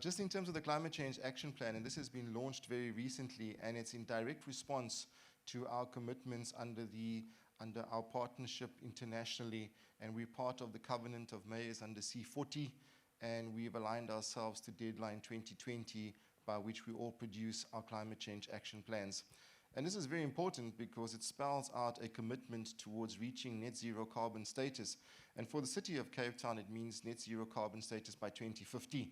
Just in terms of the Climate Change Action Plan, and this has been launched very recently, and it's in direct response to our commitments under our partnership internationally, and we're part of the Covenant of Mayors under C40, and we've aligned ourselves to deadline 2020, by which we all produce our climate change action plans. And this is very important because it spells out a commitment towards reaching net zero carbon status. And for the city of Cape Town, it means net zero carbon status by 2050.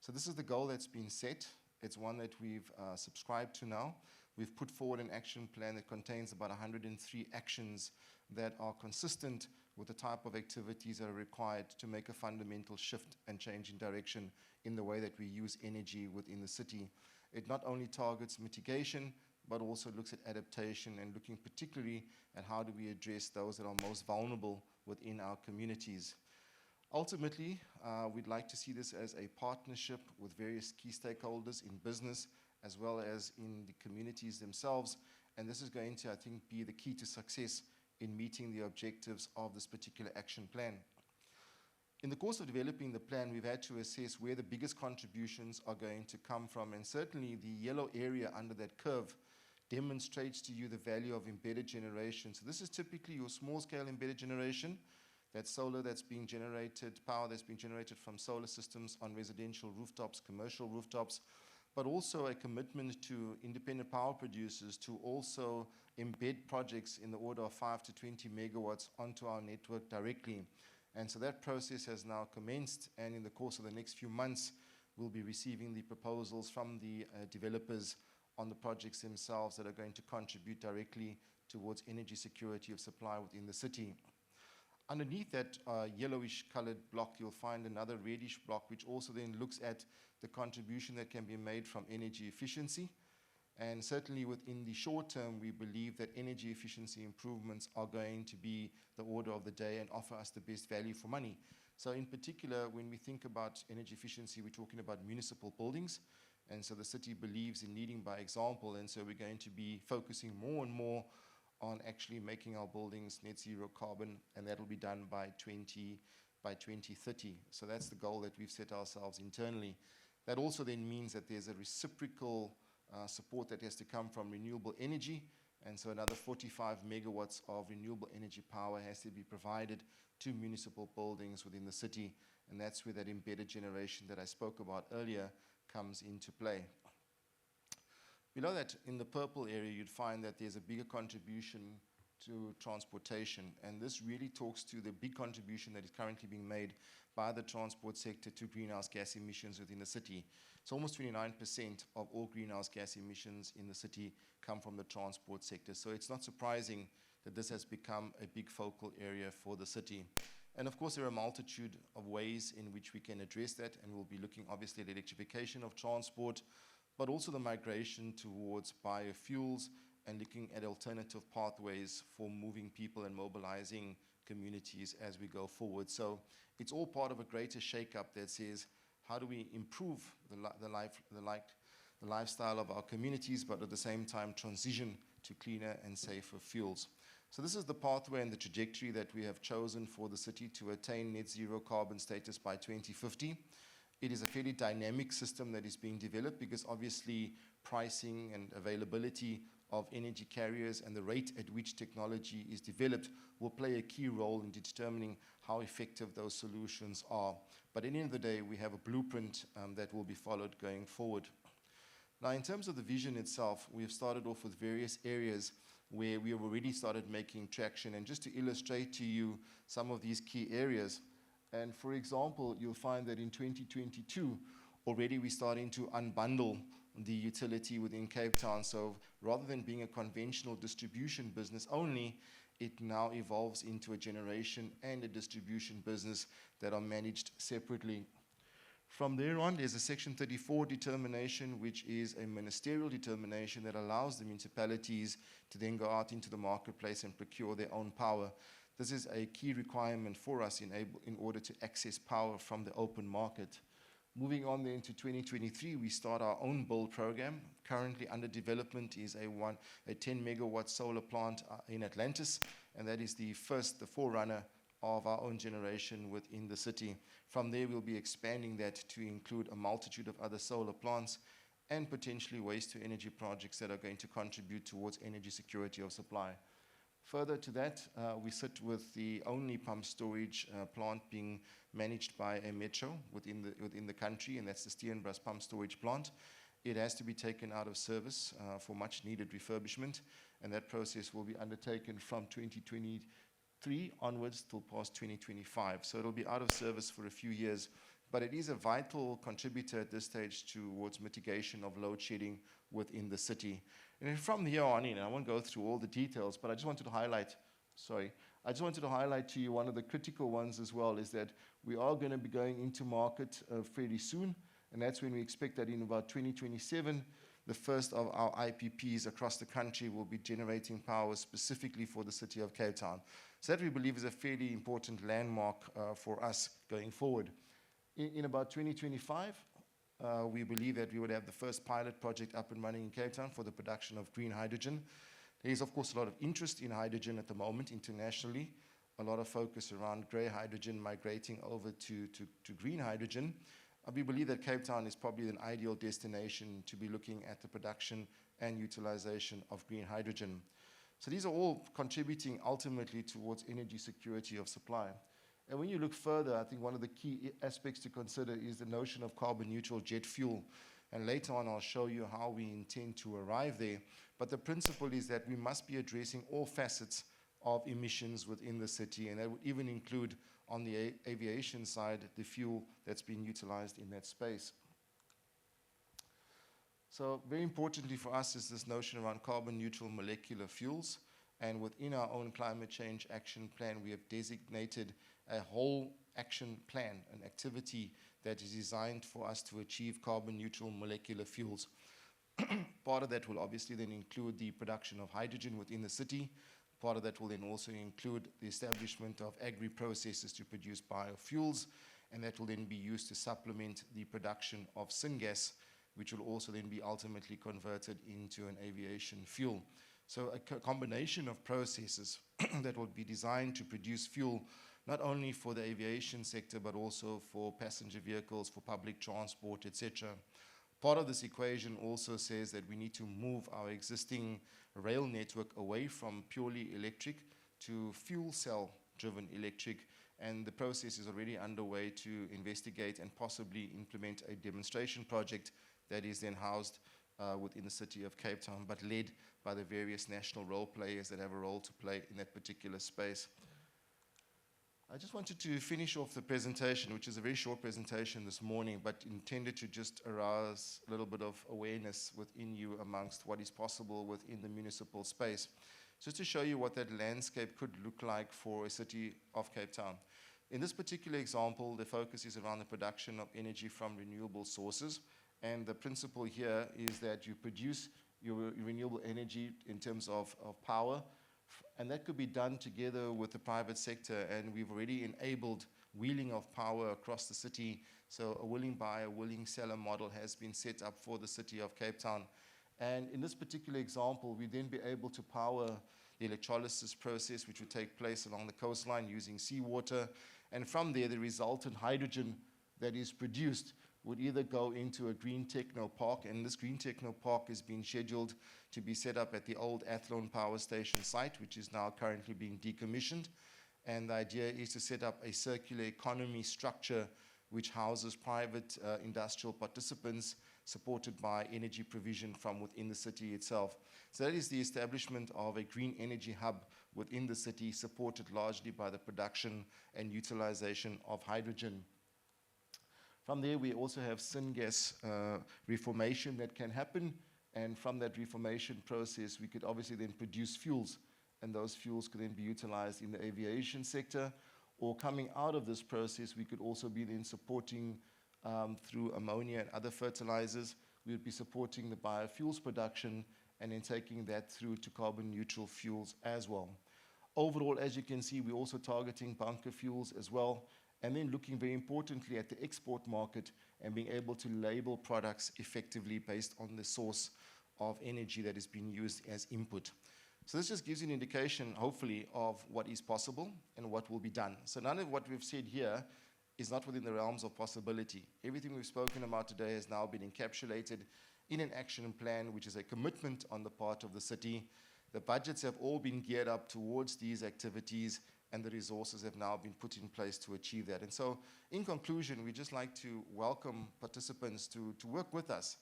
So this is the goal that's been set. It's one that we've subscribed to now. We've put forward an action plan that contains about 103 actions that are consistent with the type of activities that are required to make a fundamental shift and change in direction in the way that we use energy within the city. It not only targets mitigation, but also looks at adaptation and looking particularly at how do we address those that are most vulnerable within our communities. Ultimately, we'd like to see this as a partnership with various key stakeholders in business as well as in the communities themselves, and this is going to, I think, be the key to success in meeting the objectives of this particular action plan. In the course of developing the plan, we've had to assess where the biggest contributions are going to come from, and certainly the yellow area under that curve demonstrates to you the value of embedded generation. So this is typically your small-scale embedded generation. That's solar that's being generated, power that's being generated from solar systems on residential rooftops, commercial rooftops, but also a commitment to independent power producers to also embed projects in the order of 5 to 20 megawatts onto our network directly. And so that process has now commenced, and in the course of the next few months, we'll be receiving the proposals from the developers on the projects themselves that are going to contribute directly towards energy security of supply within the city. Underneath that yellowish colored block, you'll find another reddish block, which also then looks at the contribution that can be made from energy efficiency. And certainly within the short term, we believe that energy efficiency improvements are going to be the order of the day and offer us the best value for money. So in particular, when we think about energy efficiency, we're talking about municipal buildings. And so the city believes in leading by example. And so we're going to be focusing more and more on actually making our buildings net zero carbon, and that'll be done by 2030. So that's the goal that we've set ourselves internally. That also then means that there's a reciprocal support that has to come from renewable energy, and so another 45 megawatts of renewable energy power has to be provided to municipal buildings within the city, and that's where that embedded generation that I spoke about earlier comes into play. Below that, in the purple area, you'd find that there's a bigger contribution to transportation, and this really talks to the big contribution that is currently being made by the transport sector to greenhouse gas emissions within the city. So almost 29% of all greenhouse gas emissions in the city come from the transport sector. So it's not surprising that this has become a big focal area for the city. And of course, there are a multitude of ways in which we can address that, and we'll be looking obviously at electrification of transport, but also the migration towards biofuels and looking at alternative pathways for moving people and mobilizing communities as we go forward. So it's all part of a greater shake-up that says, how do we improve the lifestyle of our communities, but at the same time transition to cleaner and safer fuels. So this is the pathway and the trajectory that we have chosen for the city to attain net zero carbon status by 2050. It is a fairly dynamic system that is being developed because obviously pricing and availability of energy carriers and the rate at which technology is developed will play a key role in determining how effective those solutions are. But at the end of the day, we have a blueprint that will be followed going forward. Now, in terms of the vision itself, we have started off with various areas where we have already started making traction. And just to illustrate to you some of these key areas, and for example, you'll find that in 2022, already we're starting to unbundle the utility within Cape Town. So rather than being a conventional distribution business only, it now evolves into a generation and a distribution business that are managed separately. From there on, there's a Section 34 determination, which is a ministerial determination that allows the municipalities to then go out into the marketplace and procure their own power. This is a key requirement for us in order to access power from the open market. Moving on then to 2023, we start our own build program. Currently under development is a 10 megawatt solar plant in Atlantis, and that is the forerunner of our own generation within the city. From there, we'll be expanding that to include a multitude of other solar plants and potentially waste-to-energy projects that are going to contribute towards energy security of supply. Further to that, we sit with the only pump storage plant being managed by a metro within the country, and that's the Steenbras pump storage plant. It has to be taken out of service for much needed refurbishment, and that process will be undertaken from 2023 onwards till past 2025. So it'll be out of service for a few years, but it is a vital contributor at this stage towards mitigation of load shedding within the city. And then from here on in, I won't go through all the details, but I just wanted to highlight to you one of the critical ones as well, is that we are going to be going into market fairly soon, and that's when we expect that in about 2027, the first of our IPPs across the country will be generating power specifically for the city of Cape Town. So that we believe is a fairly important landmark for us going forward. In about 2025, we believe that we would have the first pilot project up and running in Cape Town for the production of green hydrogen. There is, of course, a lot of interest in hydrogen at the moment internationally, a lot of focus around grey hydrogen migrating over to green hydrogen. We believe that Cape Town is probably an ideal destination to be looking at the production and utilization of green hydrogen. So these are all contributing ultimately towards energy security of supply. And when you look further, I think one of the key aspects to consider is the notion of carbon neutral jet fuel. And later on, I'll show you how we intend to arrive there. But the principle is that we must be addressing all facets of emissions within the city, and that would even include, on the aviation side, the fuel that's being utilized in that space. So very importantly for us is this notion around carbon neutral molecular fuels. And within our own climate change action plan, we have designated a whole action plan, an activity that is designed for us to achieve carbon neutral molecular fuels. Part of that will obviously then include the production of hydrogen within the city. Part of that will then also include the establishment of agri-processes to produce biofuels, and that will then be used to supplement the production of syngas, which will also then be ultimately converted into an aviation fuel. So a combination of processes that will be designed to produce fuel not only for the aviation sector, but also for passenger vehicles, for public transport, etc. Part of this equation also says that we need to move our existing rail network away from purely electric to fuel cell-driven electric, and the process is already underway to investigate and possibly implement a demonstration project that is then housed within the city of Cape Town, but led by the various national role players that have a role to play in that particular space. I just wanted to finish off the presentation, which is a very short presentation this morning, but intended to just arouse a little bit of awareness within you amongst what is possible within the municipal space. Just to show you what that landscape could look like for a city of Cape Town. In this particular example, the focus is around the production of energy from renewable sources. And the principle here is that you produce your renewable energy in terms of power, and that could be done together with the private sector, and we've already enabled wheeling of power across the city. So a willing buyer, willing seller model has been set up for the city of Cape Town. And in this particular example, we'd then be able to power the electrolysis process, which would take place along the coastline using seawater. And from there, the resultant hydrogen that is produced would either go into a green techno park, and this green techno park is being scheduled to be set up at the old Athlone Power Station site, which is now currently being decommissioned. And the idea is to set up a circular economy structure which houses private industrial participants supported by energy provision from within the city itself. So that is the establishment of a green energy hub within the city, supported largely by the production and utilization of hydrogen. From there, we also have syngas reformation that can happen, and from that reformation process, we could obviously then produce fuels, and those fuels could then be utilized in the aviation sector, or coming out of this process, we could also be then supporting through ammonia and other fertilizers. We would be supporting the biofuels production and then taking that through to carbon neutral fuels as well. Overall, as you can see, we're also targeting bunker fuels as well, and then looking very importantly at the export market and being able to label products effectively based on the source of energy that is being used as input. So this just gives you an indication, hopefully, of what is possible and what will be done. So none of what we've said here is not within the realms of possibility. Everything we've spoken about today has now been encapsulated in an action plan, which is a commitment on the part of the city. The budgets have all been geared up towards these activities, and the resources have now been put in place to achieve that. And so, in conclusion, we'd just like to welcome participants to work with us.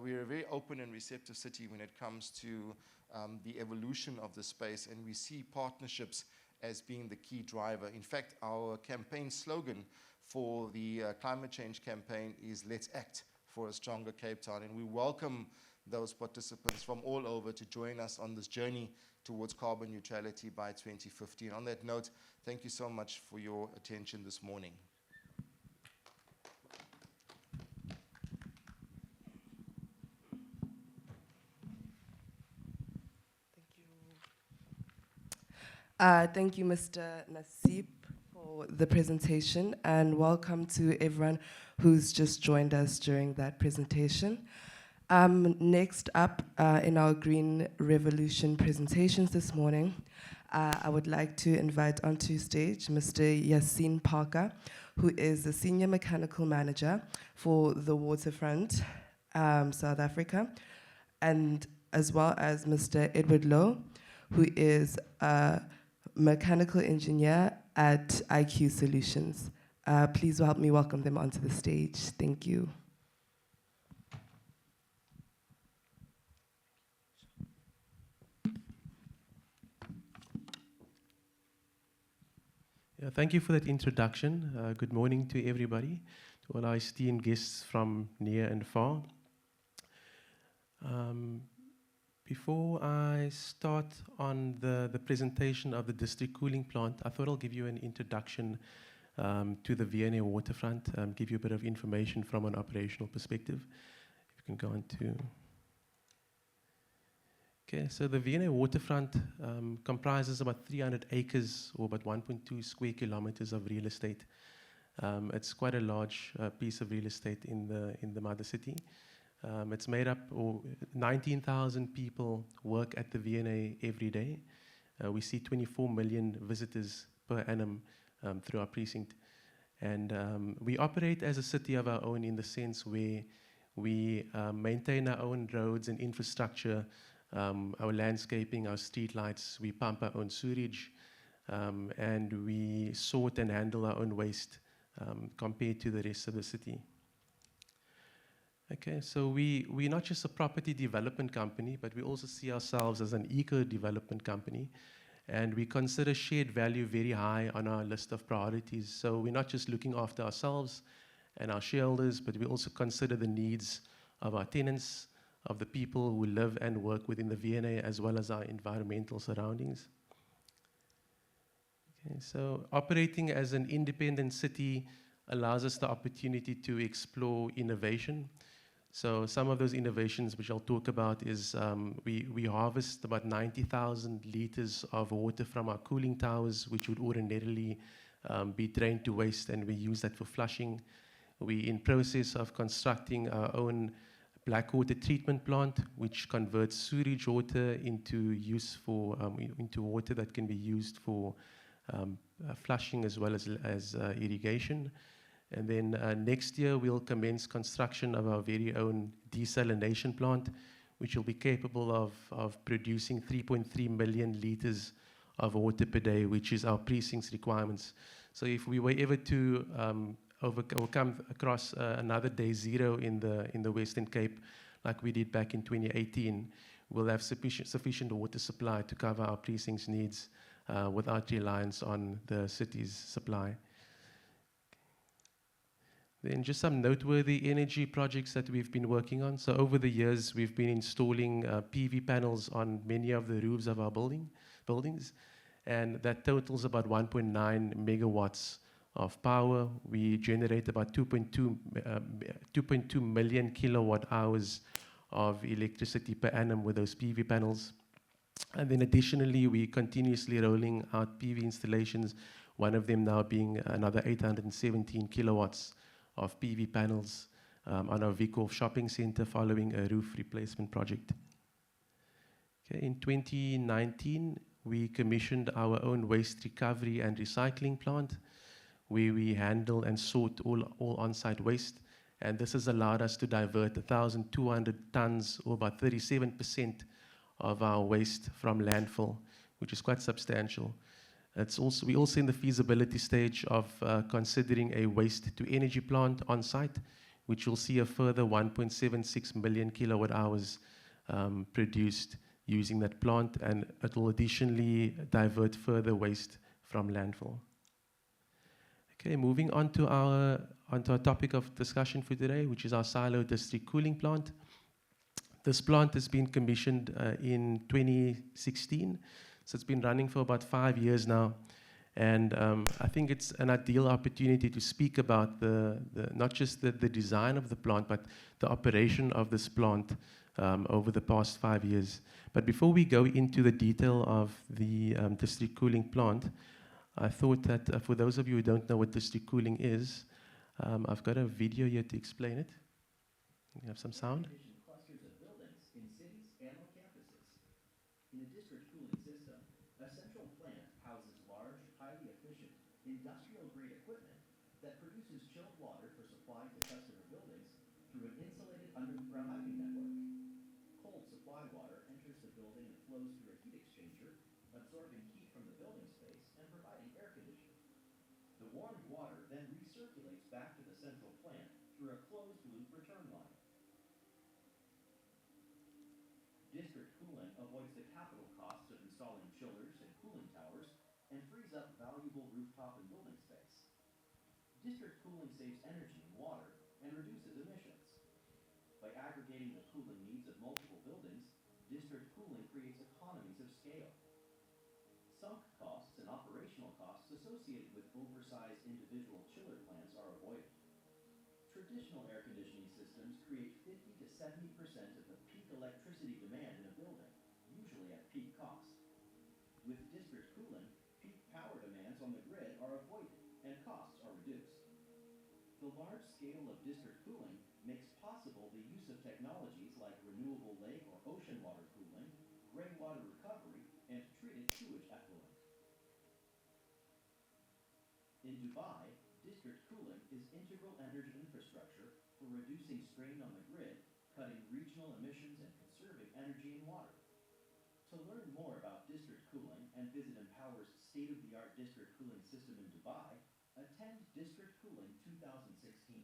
We're a very open and receptive city when it comes to the evolution of the space, and we see partnerships as being the key driver. In fact, our campaign slogan for the climate change campaign is "Let's act for a stronger Cape Town," and we welcome those participants from all over to join us on this journey towards carbon neutrality by 2050. And on that note, thank you so much for your attention this morning. Thank you, Mr. Nassib, for the presentation, and welcome to everyone who's just joined us during that presentation. Next up in our Green Revolution presentations this morning, I would like to invite onto stage Mr. Yassine Parker, who is the Senior Mechanical Manager for the Waterfront, South Africa, and as well as Mr. Edward Lowe, who is a mechanical engineer at IQ Solutions. Please help me welcome them onto the stage. Thank you. Yeah, thank you for that introduction. Good morning to everybody, to all our esteemed guests from near and far. Before I start on the presentation of the district cooling plant, I thought I'll give you an introduction to the Vienna Waterfront, give you a bit of information from an operational perspective. If you can go on to... Okay, so the Vienna Waterfront comprises about 300 acres, or about 1.2 square kilometers of real estate. It's quite a large piece of real estate in the mother city. It's made up, or 19,000 people work at the Vienna every day. We see 24 million visitors per annum through our precinct. And we operate as a city of our own in the sense where we maintain our own roads and infrastructure, our landscaping, our street lights. We pump our own sewage, and we sort and handle our own waste compared to the rest of the city. Okay, so we're not just a property development company, but we also see ourselves as an eco-development company. And we consider shared value very high on our list of priorities. So we're not just looking after ourselves and our shareholders, but we also consider the needs of our tenants, of the people who live and work within the Vienna, as well as our environmental surroundings. Okay, so operating as an independent city allows us the opportunity to explore innovation. So some of those innovations which I'll talk about is we harvest about 90,000 liters of water from our cooling towers, which would ordinarily be drained to waste, and we use that for flushing. We're in process of constructing our own black water treatment plant, which converts sewage water into into water that can be used for flushing as well as irrigation. And then next year, we'll commence construction of our very own desalination plant, which will be capable of producing 3.3 million liters of water per day, which is our precinct's requirements. So if we were ever to come across another day zero in the Western Cape, like we did back in 2018, we'll have sufficient water supply to cover our precinct's needs without reliance on the city's supply. Then just some noteworthy energy projects that we've been working on. So over the years, we've been installing PV panels on many of the roofs of our buildings, and that totals about 1.9 megawatts of power. We generate about 2.2 million kilowatt hours of electricity per annum with those PV panels. And then additionally, we continuously rolling out PV installations, one of them now being another 817 kilowatts of PV panels on our Vico shopping center following a roof replacement project. Okay, in 2019, we commissioned our own waste recovery and recycling plant, where we handle and sort all on-site waste. And this has allowed us to divert 1,200 tons, or about 37% of our waste from landfill, which is quite substantial. We're also in the feasibility stage of considering a waste-to-energy plant on site, which will see a further 1.76 million kilowatt hours produced using that plant, and it will additionally divert further waste from landfill. Okay, moving on to our topic of discussion for today, which is our silo district cooling plant. This plant has been commissioned in 2016, so it's been running for about 5 years now. And I think it's an ideal opportunity to speak about not just the design of the plant, but the operation of this plant over the past 5 years. But before we go into the detail of the district cooling plant, I thought that for those of you who don't know what district cooling is, I've got a video here to explain it. You have some sound? Clusters of buildings in cities and on campuses. In a district cooling system, a central plant houses large, highly efficient, industrial-grade equipment that produces chilled water for supply to customer buildings through an insulated underground piping network. Cold supply water enters the building and flows through a heat exchanger, absorbing heat from the building space and providing air conditioning. The warmed water then recirculates back to the central plant through a closed-loop return line. District cooling avoids the capital costs of installing chillers and cooling towers and frees up valuable rooftop and building space. District cooling saves energy and water and reduces emissions. By aggregating the cooling needs of multiple buildings, district cooling creates economies of scale. Sunk costs and operational costs associated with oversized individual chiller plants are avoided. Traditional air conditioning systems create 50 to 70% of the peak electricity demand in a building, usually at peak cost. With district cooling, peak power demands on the grid are avoided and costs are reduced. The large scale of district cooling makes possible the use of technologies like renewable lake or ocean water cooling, gray water recovery, and treated sewage effluent. In Dubai, district cooling is integral energy infrastructure for reducing strain on the grid, cutting regional emissions, and conserving energy and water. To learn more about district cooling and visit Empower's state-of-the-art district cooling system in Dubai, attend District Cooling 2016.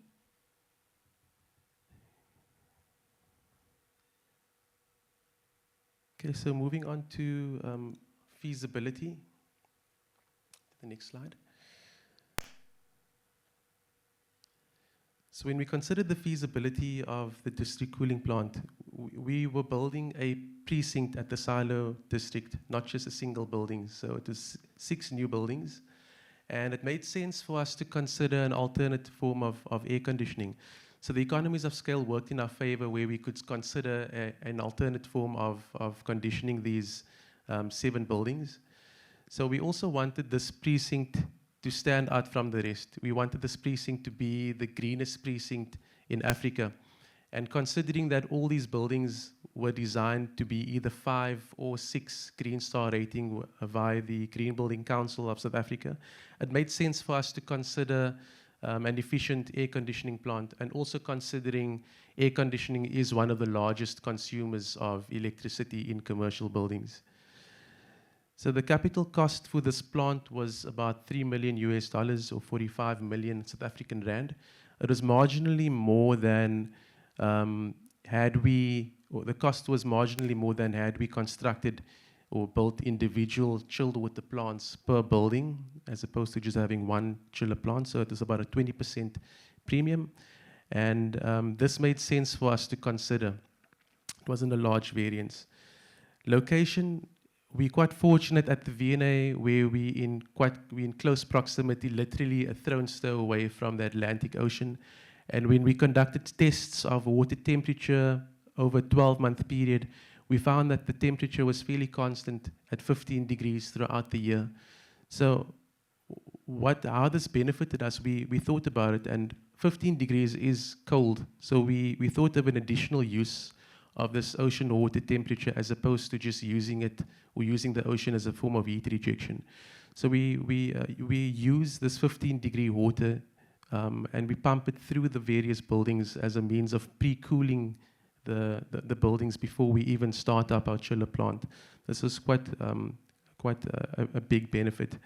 Okay, so moving on to feasibility. The next slide. So when we considered the feasibility of the district cooling plant, we were building a precinct at the silo district, not just a single building. So it was 6 new buildings. And it made sense for us to consider an alternate form of air conditioning. So the economies of scale worked in our favor, where we could consider an alternate form of conditioning these 7 buildings. So we also wanted this precinct to stand out from the rest. We wanted this precinct to be the greenest precinct in Africa. And considering that all these buildings were designed to be either 5 or 6 Green Star rating via the Green Building Council of South Africa, it made sense for us to consider an efficient air conditioning plant, and also considering air conditioning is one of the largest consumers of electricity in commercial buildings. So the capital cost for this plant was about $3 million or 45 million South African rand. It was marginally more than the cost was marginally more than had we constructed or built individual chilled water plants per building, as opposed to just having one chiller plant. So it was about a 20% premium. And this made sense for us to consider. It wasn't a large variance. Location, we're quite fortunate at the Vienna, where we're in close proximity, literally a throne's throw away from the Atlantic Ocean. And when we conducted tests of water temperature over a 12-month period, we found that the temperature was fairly constant at 15 degrees throughout the year. So how this benefited us, we thought about it, and 15 degrees is cold. So we thought of an additional use of this ocean water temperature as opposed to just using it or using the ocean as a form of heat rejection. So we use this 15-degree water and we pump it through the various buildings as a means of pre-cooling the buildings before we even start up our chiller plant. This is quite a big benefit.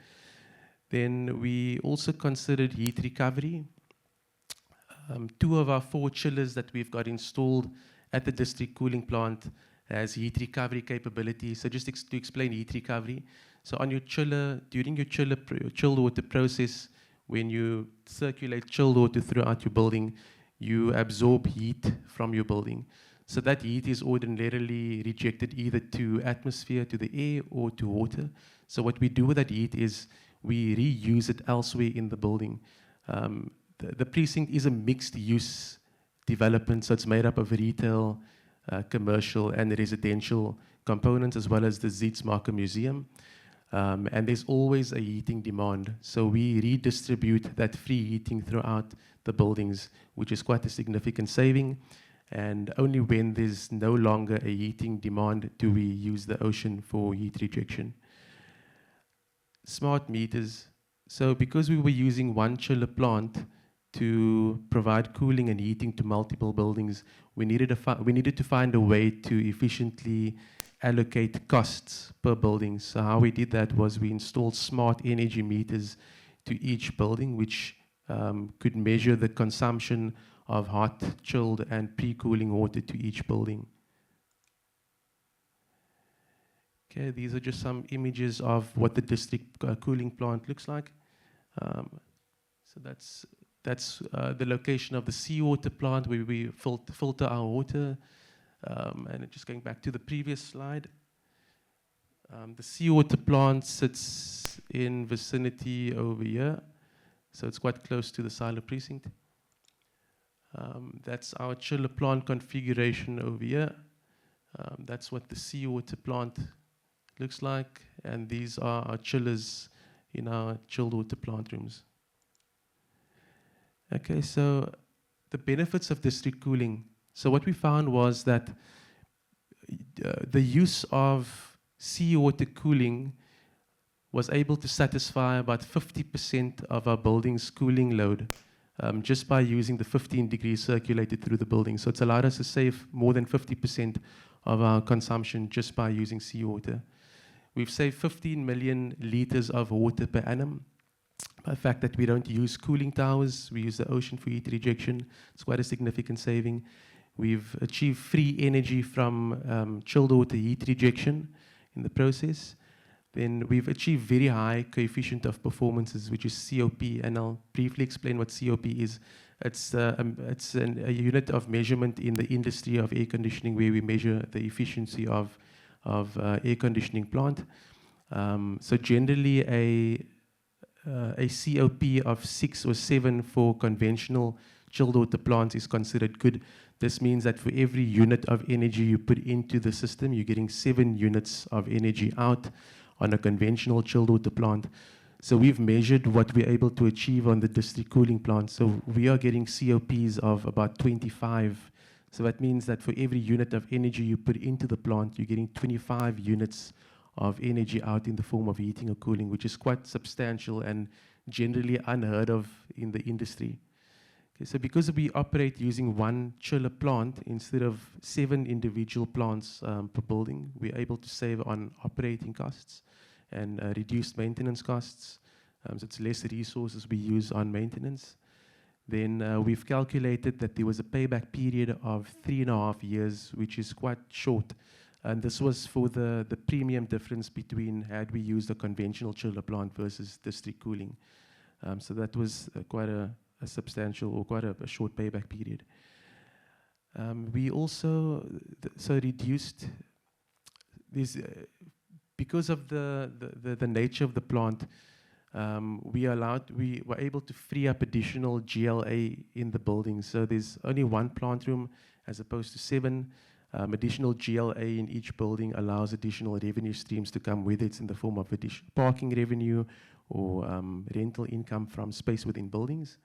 Then we also considered heat recovery. 2 of our 4 chillers that we've got installed at the district cooling plant has heat recovery capability. So just to explain heat recovery. So on your chiller, during your chilled water process, when you circulate chilled water throughout your building, you absorb heat from your building. So that heat is ordinarily rejected either to atmosphere, to the air, or to water. So what we do with that heat is we reuse it elsewhere in the building. The precinct is a mixed-use development, so it's made up of retail, commercial, and residential components, as well as the Zietsmaker Museum. And there's always a heating demand. So we redistribute that free heating throughout the buildings, which is quite a significant saving. And only when there's no longer a heating demand do we use the ocean for heat rejection. Smart meters. So because we were using one chiller plant to provide cooling and heating to multiple buildings, we needed to find a way to efficiently allocate costs per building. So how we did that was we installed smart energy meters to each building, which could measure the consumption of hot, chilled, and pre-cooling water to each building. Okay, these are just some images of what the district cooling plant looks like. So that's the location of the seawater plant where we filter our water. And just going back to the previous slide, the seawater plant sits in vicinity over here, so it's quite close to the silo precinct. That's our chiller plant configuration over here. That's what the seawater plant looks like, and these are our chillers in our chilled water plant rooms. Okay, so the benefits of district cooling. So what we found was that the use of seawater cooling was able to satisfy about 50% of our building's cooling load just by using the 15 degrees circulated through the building. So it's allowed us to save more than 50% of our consumption just by using seawater. We've saved 15 million liters of water per annum. By the fact that we don't use cooling towers, we use the ocean for heat rejection. It's quite a significant saving. We've achieved free energy from chilled water heat rejection in the process. Then we've achieved very high coefficient of performances, which is COP, and I'll briefly explain what COP is. It's a unit of measurement in the industry of air conditioning where we measure the efficiency of air conditioning plant. So generally a COP of 6 or 7 for conventional chilled water plants is considered good. This means that for every unit of energy you put into the system, you're getting 7 units of energy out on a conventional chilled water plant. So we've measured what we're able to achieve on the district cooling plant. So we are getting COPs of about 25. So that means that for every unit of energy you put into the plant, you're getting 25 units of energy out in the form of heating or cooling, which is quite substantial and generally unheard of in the industry. Okay, so because we operate using one chiller plant instead of 7 individual plants per building, we're able to save on operating costs and reduced maintenance costs. So it's less resources we use on maintenance. Then we've calculated that there was a payback period of 3.5 years, which is quite short. And this was for the premium difference between had we used a conventional chiller plant versus district cooling. So that was quite a substantial or quite a short payback period. We also reduced this because of the nature of the plant. We were able to free up additional GLA in the building. So there's only 1 plant room as opposed to 7. Additional GLA in each building allows additional revenue streams to come, whether it's in the form of additional parking revenue or rental income from space within buildings.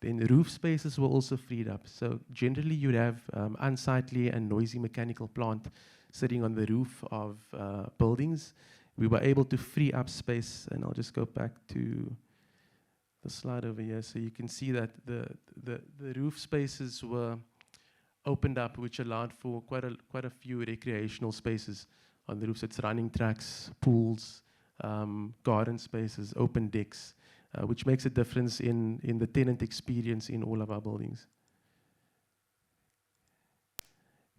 Then roof spaces were also freed up. So generally you'd have unsightly and noisy mechanical plant sitting on the roof of buildings. We were able to free up space, and I'll just go back to the slide over here. So you can see that the roof spaces were opened up, which allowed for quite a few recreational spaces on the roofs. It's running tracks, pools, garden spaces, open decks, which makes a difference in the tenant experience in all of our buildings.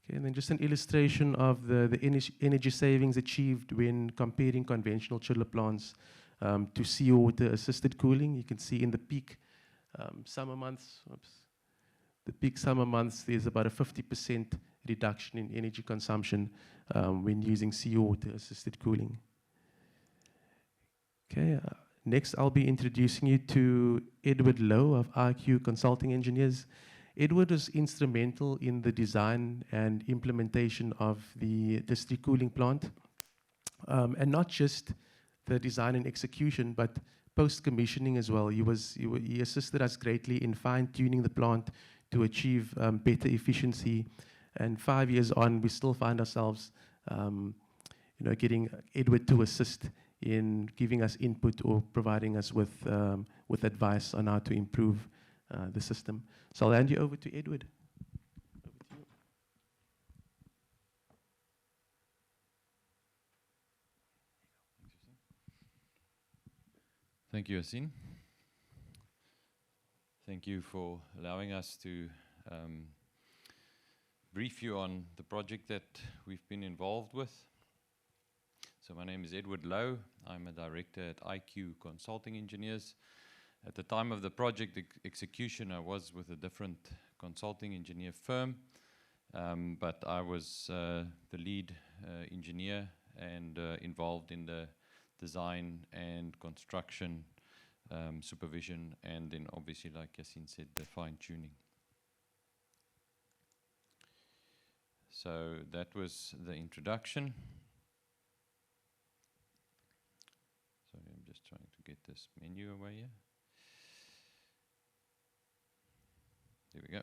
Okay, and then just an illustration of the energy savings achieved when comparing conventional chiller plants to seawater assisted cooling. You can see in the peak summer months, the peak summer months, there's about a 50% reduction in energy consumption when using seawater assisted cooling. Okay, next I'll be introducing you to Edward Lowe of IQ Consulting Engineers. Edward was instrumental in the design and implementation of the district cooling plant, and not just the design and execution, but post-commissioning as well. He assisted us greatly in fine-tuning the plant to achieve better efficiency. And 5 years on, we still find ourselves, getting Edward to assist in giving us input or providing us with advice on how to improve the system. So I'll hand you over to Edward. Over to you. Thank you, Yassine. Thank you for allowing us to brief you on the project that we've been involved with. So my name is Edward Lowe. I'm a director at IQ Consulting Engineers. At the time of the project execution, I was with a different consulting engineer firm, but I was the lead engineer and involved in the design and construction supervision, and then obviously, like Yassine said, the fine-tuning. So that was the introduction. Sorry, I'm just trying to get this menu away here. There we go.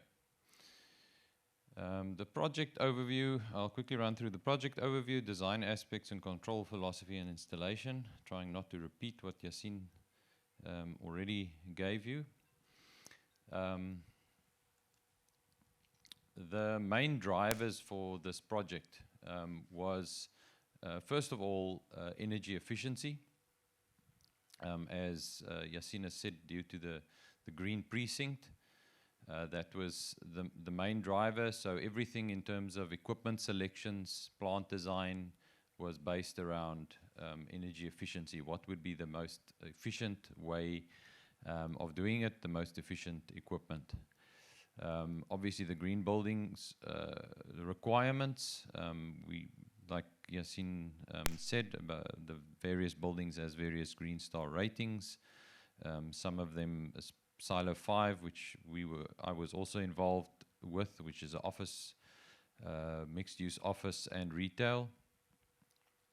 The project overview, I'll quickly run through the project overview, design aspects and control philosophy and installation, trying not to repeat what Yassine already gave you. The main drivers for this project was, first of all, energy efficiency. As Yassine has said, due to the green precinct, that was the main driver. So everything in terms of equipment selections, plant design was based around energy efficiency. What would be the most efficient way of doing it, the most efficient equipment. Obviously the green buildings requirements, we, like Yassine said, about the various buildings as various Green Star ratings. Some of them Silo 5, which I was also involved with, which is an office, mixed-use office and retail,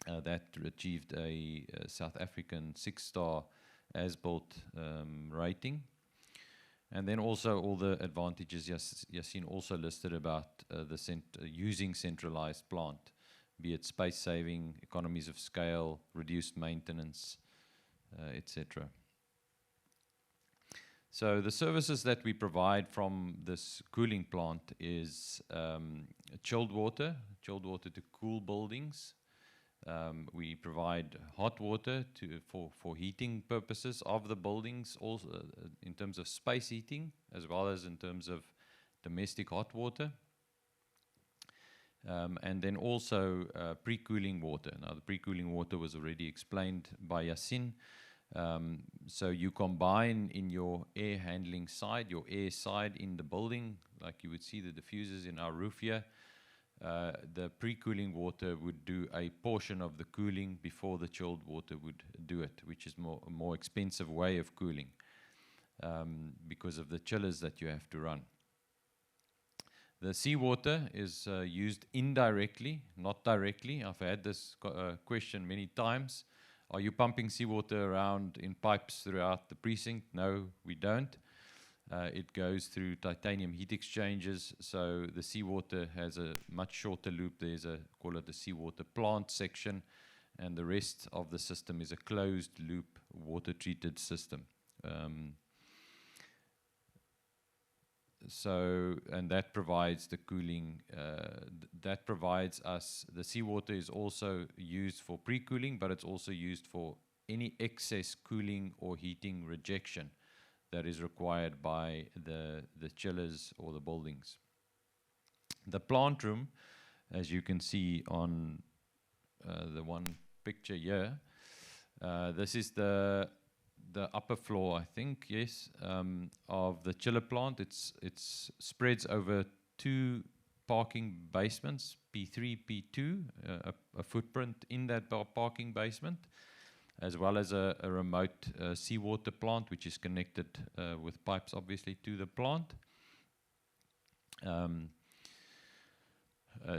that achieved a South African 6-star as-built rating. And then also all the advantages Yassine also listed about using centralized plant, be it space saving, economies of scale, reduced maintenance, etc. So the services that we provide from this cooling plant is chilled water to cool buildings. We provide hot water for heating purposes of the buildings, also in terms of space heating, as well as in terms of domestic hot water. And then also pre-cooling water. Now the pre-cooling water was already explained by Yassine. So you combine in your air handling side, your air side in the building, like you would see the diffusers in our roof here. The pre-cooling water would do a portion of the cooling before the chilled water would do it, which is a more expensive way of cooling because of the chillers that you have to run. The seawater is used indirectly, not directly. I've had this question many times. Are you pumping seawater around in pipes throughout the precinct? No, we don't. It goes through titanium heat exchangers, so the seawater has a much shorter loop. There's a, call it the seawater plant section, and the rest of the system is a closed loop water treated system. And that provides the cooling, that provides us, the seawater is also used for pre-cooling, but it's also used for any excess cooling or heating rejection that is required by the chillers or the buildings. The plant room, as you can see on the one picture here, this is the upper floor, I think, yes, of the chiller plant. It's spreads over 2 parking basements, P3, P2, a footprint in that parking basement, as well as a remote seawater plant, which is connected with pipes, obviously, to the plant.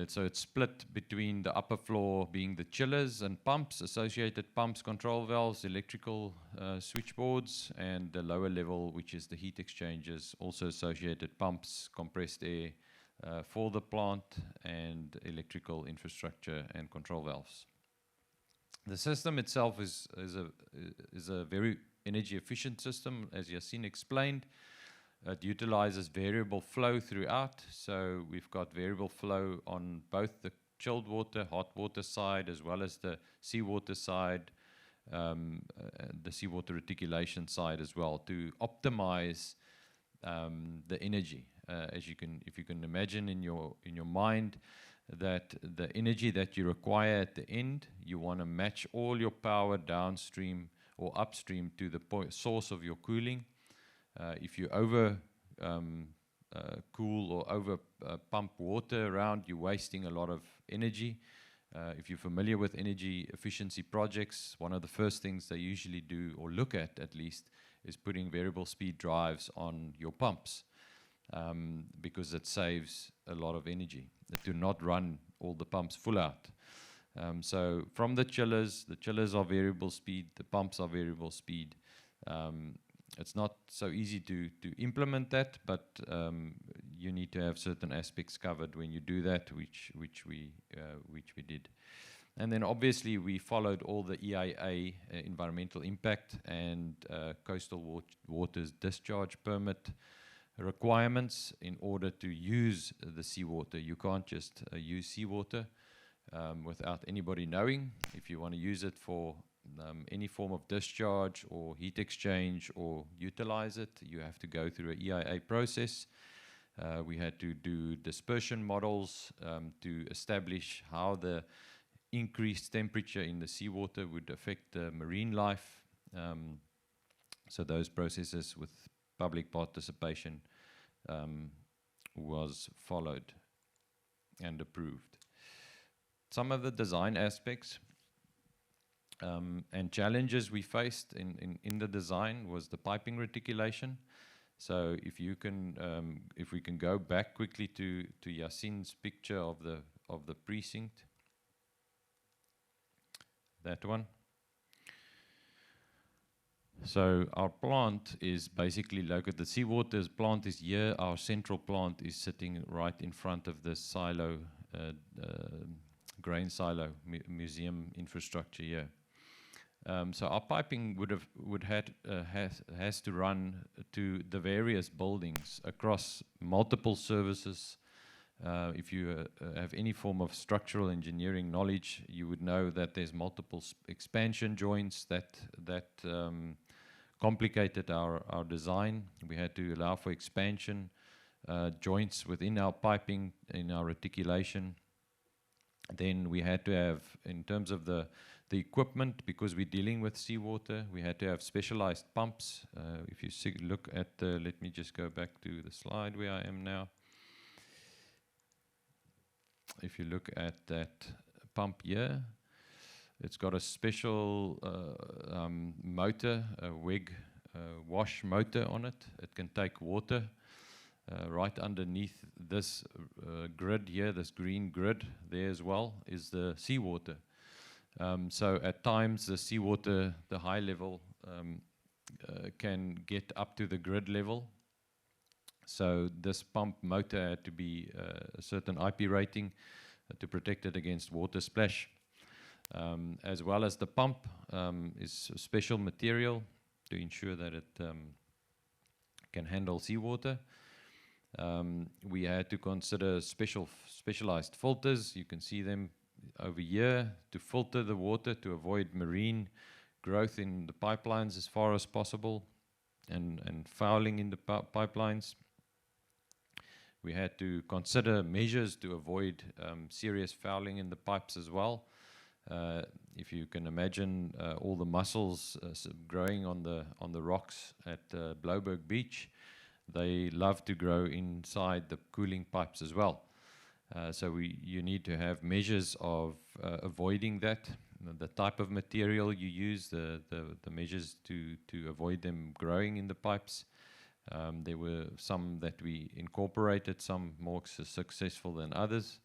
So it's split between the upper floor being the chillers and pumps, associated pumps, control valves, electrical switchboards, and the lower level, which is the heat exchangers, also associated pumps, compressed air for the plant, and electrical infrastructure and control valves. The system itself is a very energy efficient system, as Yassine explained. It utilizes variable flow throughout, so we've got variable flow on both the chilled water, hot water side, as well as the seawater side, the seawater reticulation side as well, to optimize the energy. If you can imagine in your mind that the energy that you require at the end, you want to match all your power downstream or upstream to the source of your cooling. If you over cool or over pump water around, you're wasting a lot of energy. If you're familiar with energy efficiency projects, one of the first things they usually do, or look at least, is putting variable speed drives on your pumps, because it saves a lot of energy. Do not run all the pumps full out. So from the chillers are variable speed, the pumps are variable speed. It's not so easy to implement that, but you need to have certain aspects covered when you do that, which we did. And then obviously we followed all the EIA, environmental impact and coastal waters discharge permit requirements in order to use the seawater. You can't just use seawater without anybody knowing. If you want to use it for any form of discharge or heat exchange or utilize it, you have to go through an EIA process. We had to do dispersion models to establish how the increased temperature in the seawater would affect the marine life. So those processes with public participation was followed and approved. Some of the design aspects and challenges we faced in the design was the piping reticulation. So if we can go back quickly to Yassine's picture of the precinct, that one. So our plant is basically located, the seawater plant is here, our central plant is sitting right in front of the silo, grain silo, museum infrastructure here. So our piping has to run to the various buildings across multiple services. If you have any form of structural engineering knowledge, you would know that there's multiple expansion joints that complicated our design. We had to allow for expansion joints within our piping, in our reticulation. Then we had to have, in terms of the equipment, because we're dealing with seawater, we had to have specialized pumps. If you look at let me just go back to the slide where I am now. If you look at that pump here, it's got a special motor, a WEG wash motor on it. It can take water. Right underneath this grid here, this green grid there as well, is the seawater. So at times the seawater, the high level, can get up to the grid level, So this pump motor had to be a certain IP rating to protect it against water splash. As well as the pump is a special material to ensure that it can handle seawater. We had to consider specialized filters. You can see them over here to filter the water to avoid marine growth in the pipelines as far as possible and fouling in the pipelines. We had to consider measures to avoid serious fouling in the pipes as well. If you can imagine all the mussels growing on the rocks at Blouberg Beach, they love to grow inside the cooling pipes as well. So you need to have measures of avoiding that, the type of material you use, the measures to avoid them growing in the pipes. There were some that we incorporated, some more successful than others.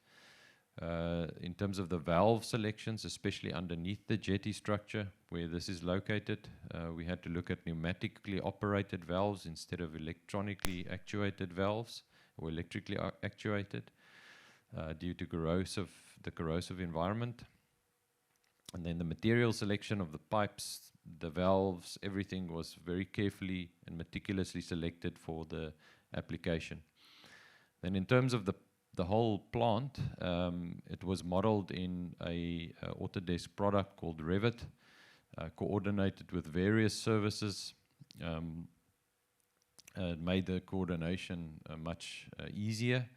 In terms of the valve selections, especially underneath the jetty structure where this is located, we had to look at pneumatically operated valves instead of electronically actuated valves or electrically actuated due to the corrosive environment. And then the material selection of the pipes, the valves, everything was very carefully and meticulously selected for the application. Then in terms of the whole plant, it was modeled in a Autodesk product called Revit, coordinated with various services. It made the coordination much easier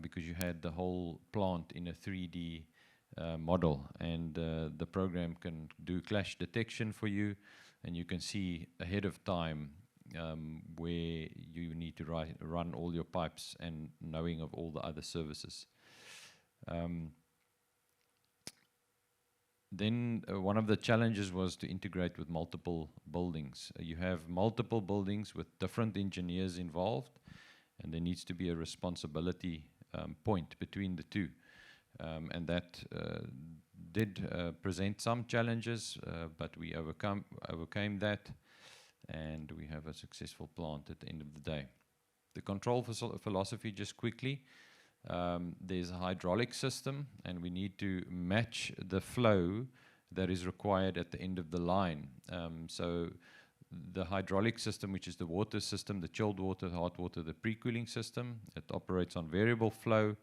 because you had the whole plant in a 3D model, and the program can do clash detection for you, and you can see ahead of time where you need to run all your pipes and knowing of all the other services. Then one of the challenges was to integrate with multiple buildings. You have multiple buildings with different engineers involved, and there needs to be a responsibility point between the two. And that did present some challenges, but we overcame that, and we have a successful plant at the end of the day. The control philosophy, just quickly, there's a hydraulic system, and we need to match the flow that is required at the end of the line. So the hydraulic system, which is the water system, the chilled water, the hot water, the pre-cooling system, it operates on variable flow,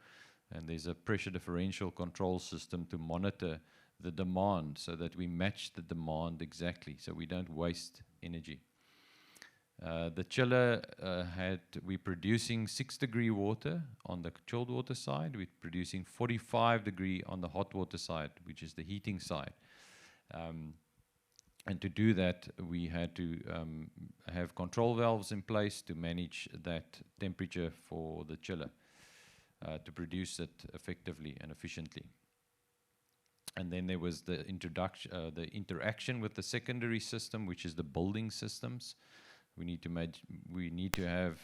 and there's a pressure differential control system to monitor the demand so that we match the demand exactly, so we don't waste energy. The chiller we're producing 6-degree water on the chilled water side. We're producing 45-degree on the hot water side, which is the heating side. And to do that, we had to have control valves in place to manage that temperature for the chiller, to produce it effectively and efficiently. And then there was the interaction with the secondary system, which is the building systems. We need to have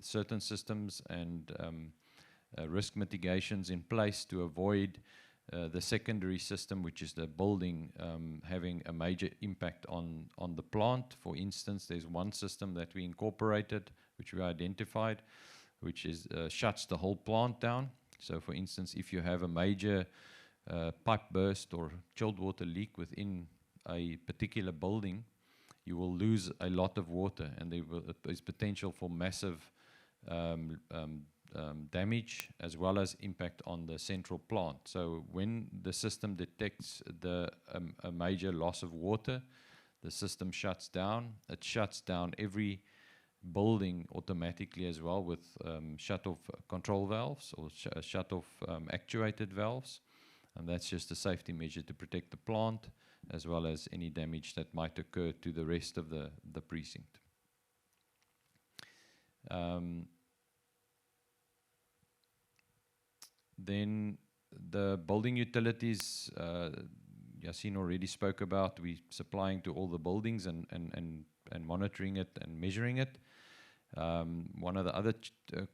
certain systems and risk mitigations in place to avoid the secondary system, which is the building, having a major impact on the plant. For instance, there's one system that we incorporated, which we identified, which is shuts the whole plant down. So for instance, if you have a major pipe burst or chilled water leak within a particular building, you will lose a lot of water, and there is potential for massive damage as well as impact on the central plant. So when the system detects a major loss of water, the system shuts down. It shuts down every building automatically as well with shut-off control valves or shut-off actuated valves. And that's just a safety measure to protect the plant as well as any damage that might occur to the rest of the precinct. Then the building utilities, Yassine already spoke about. We're supplying to all the buildings and monitoring it and measuring it. One of the other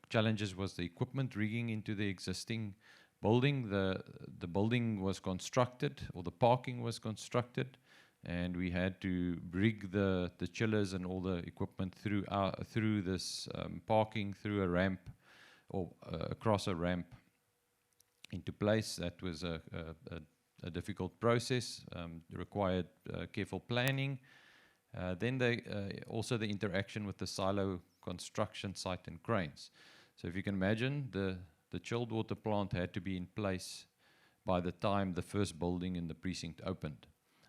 challenges was the equipment rigging into the existing building. The building was constructed, or the parking was constructed, and we had to rig the chillers and all the equipment through this parking, through a ramp, or across a ramp into place. That was a difficult process, required careful planning. Then also the interaction with the silo construction site and cranes. So if you can imagine, the chilled water plant had to be in place by the time the first building in the precinct opened.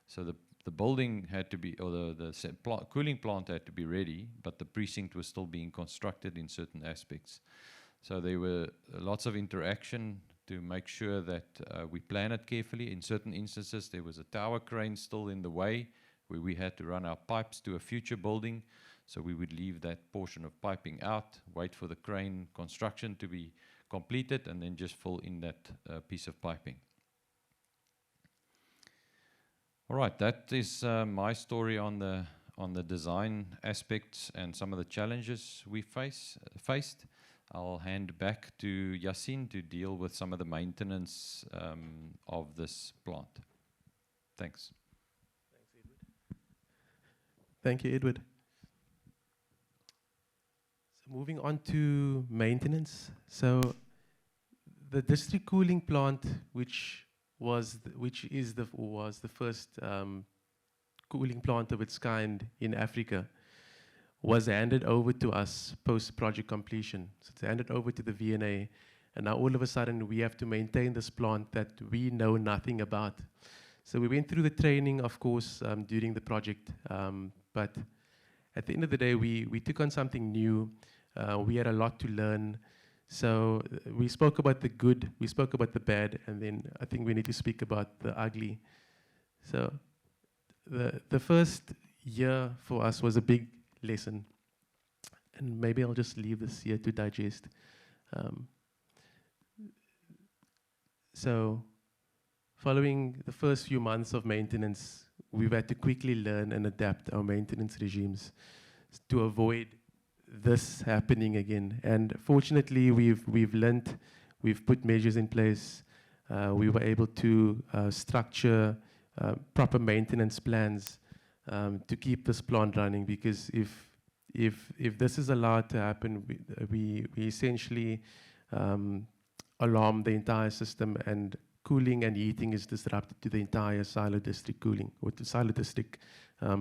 So the building had to be, or the cooling plant had to be ready, but the precinct was still being constructed in certain aspects. So there were lots of interaction to make sure that we plan it carefully. In certain instances, there was a tower crane still in the way, where we had to run our pipes to a future building. So we would leave that portion of piping out, wait for the crane construction to be completed, and then just fill in that piece of piping. All right, that is my story on the design aspects and some of the challenges we faced. I'll hand back to Yassine to deal with some of the maintenance of this plant. Thanks. Thank you, Edward. So moving on to maintenance. So the district cooling plant, which was the first cooling plant of its kind in Africa, was handed over to us post-project completion. So it's handed over to the VNA, and now all of a sudden we have to maintain this plant that we know nothing about. So we went through the training, of course, during the project, but at the end of the day, we took on something new. We had a lot to learn. So we spoke about the good, we spoke about the bad, and then I think we need to speak about the ugly. So the first year for us was a big lesson. And maybe I'll just leave this here to digest. So following the first few months of maintenance, we've had to quickly learn and adapt our maintenance regimes to avoid this happening again. And fortunately, we've learned, we've put measures in place. We were able to structure proper maintenance plans to keep this plant running, because if this is allowed to happen, we essentially alarm the entire system, and cooling and heating is disrupted to the entire silo district cooling, or to silo district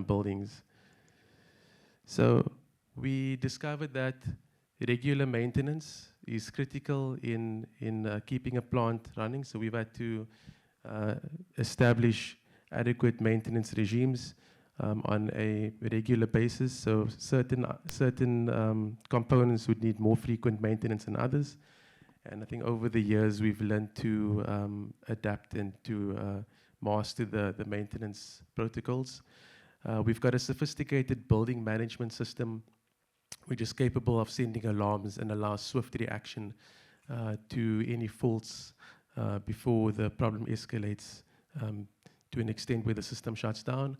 buildings. So we discovered that regular maintenance is critical in keeping a plant running. So we've had to establish adequate maintenance regimes on a regular basis. So certain components would need more frequent maintenance than others. And I think over the years, we've learned to adapt and to master the maintenance protocols. We've got a sophisticated building management system, which is capable of sending alarms and allows swift reaction to any faults before the problem escalates to an extent where the system shuts down.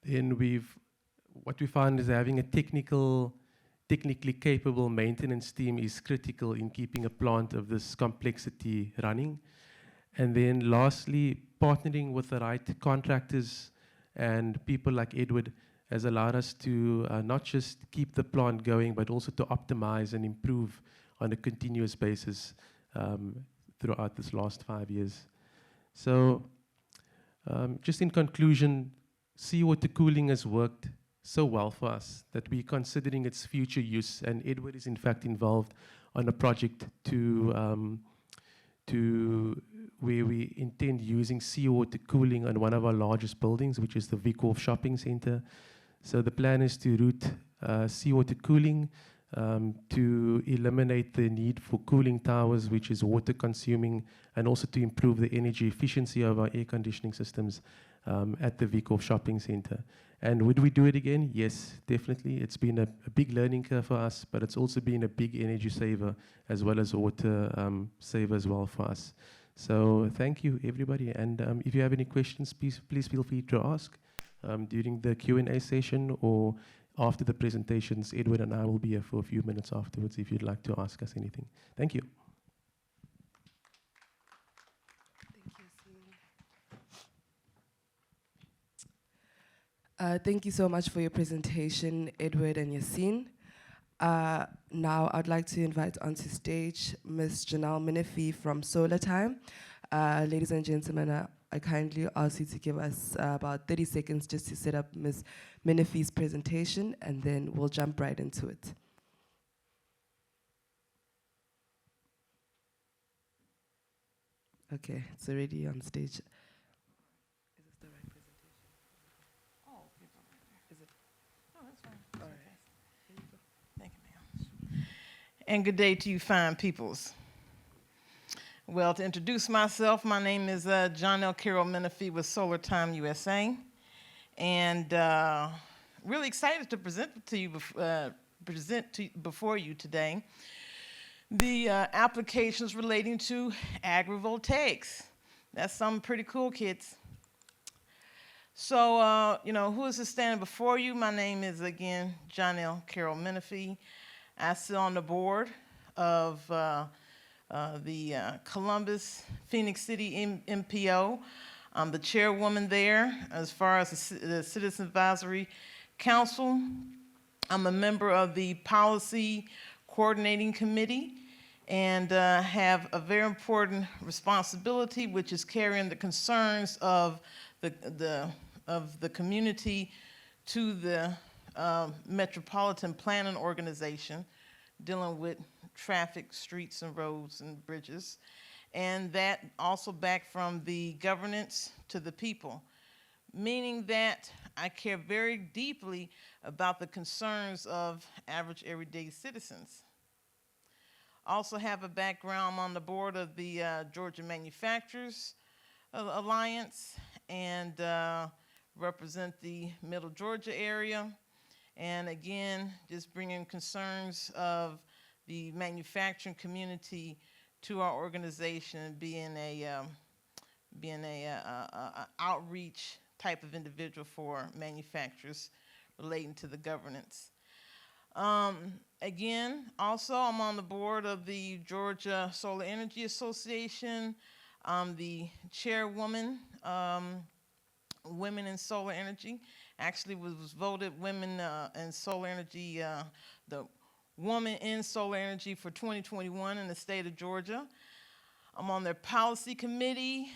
Then what we found is having a technically capable maintenance team is critical in keeping a plant of this complexity running. And then lastly, partnering with the right contractors and people like Edward has allowed us to not just keep the plant going, but also to optimize and improve on a continuous basis throughout this last 5 years. So just in conclusion, seawater cooling has worked so well for us that we're considering its future use, and Edward is in fact involved on a project to where we intend using seawater cooling on one of our largest buildings, which is the Geof shopping center. So the plan is to route seawater cooling to eliminate the need for cooling towers, which is water consuming, and also to improve the energy efficiency of our air conditioning systems at the Geof shopping center. And would we do it again? Yes, definitely. It's been a big learning curve for us, but it's also been a big energy saver as well as water saver as well for us. So thank you, everybody. And if you have any questions, please feel free to ask during the Q&A session or after the presentations. Edward and I will be here for a few minutes afterwards if you'd like to ask us anything. Thank you. Thank you, Yassine. Thank you so much for your presentation, Edward and Yassine. Now I'd like to invite onto stage Ms. Janelle Menifee from Solar Time. Ladies and gentlemen, I kindly ask you to give us about 30 seconds just to set up Ms. Menifee's presentation, and then we'll jump right into it. Okay, it's already on stage. Is this the right presentation? Oh, people right there. Is it? Oh, that's fine. All That's right. okay. Thank you, ma'am. And good day to you fine peoples. Well, to introduce myself, my name is John L. Carroll Menifee with Solar Time USA. And really excited to present to you before you today the applications relating to agrivoltaics. That's something pretty cool, kids. So, who is standing before you? My name is, again, John L. Carroll Menifee. I sit on the board of the Columbus Phoenix City MPO. I'm the chairwoman there as far as the Citizen Advisory Council. I'm a member of the Policy Coordinating Committee and have a very important responsibility, which is carrying the concerns of the community to the Metropolitan Planning Organization, dealing with traffic, streets, and roads and bridges, and that also back from the governance to the people, meaning that I care very deeply about the concerns of average everyday citizens. Also have a background on the board of the Georgia Manufacturers Alliance and represent the Middle Georgia area. And again, just bringing concerns of the manufacturing community to our organization, being a outreach type of individual for manufacturers relating to the governance. Again, also I'm on the board of the Georgia Solar Energy Association. I'm the chairwoman, Women in Solar Energy. Actually was voted Women in Solar Energy, the Woman in Solar Energy for 2021 in the state of Georgia. I'm on their policy committee,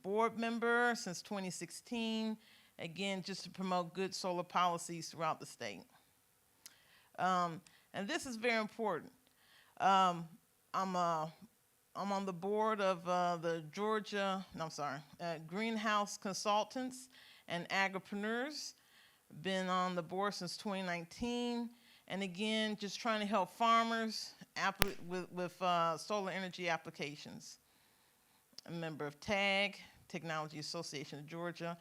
board member since 2016, again, just to promote good solar policies throughout the state. And this is very important. I'm on the board of the Greenhouse Consultants and Agripreneurs. Been on the board since 2019. And again, just trying to help farmers with solar energy applications. A member of TAG, Technology Association of Georgia,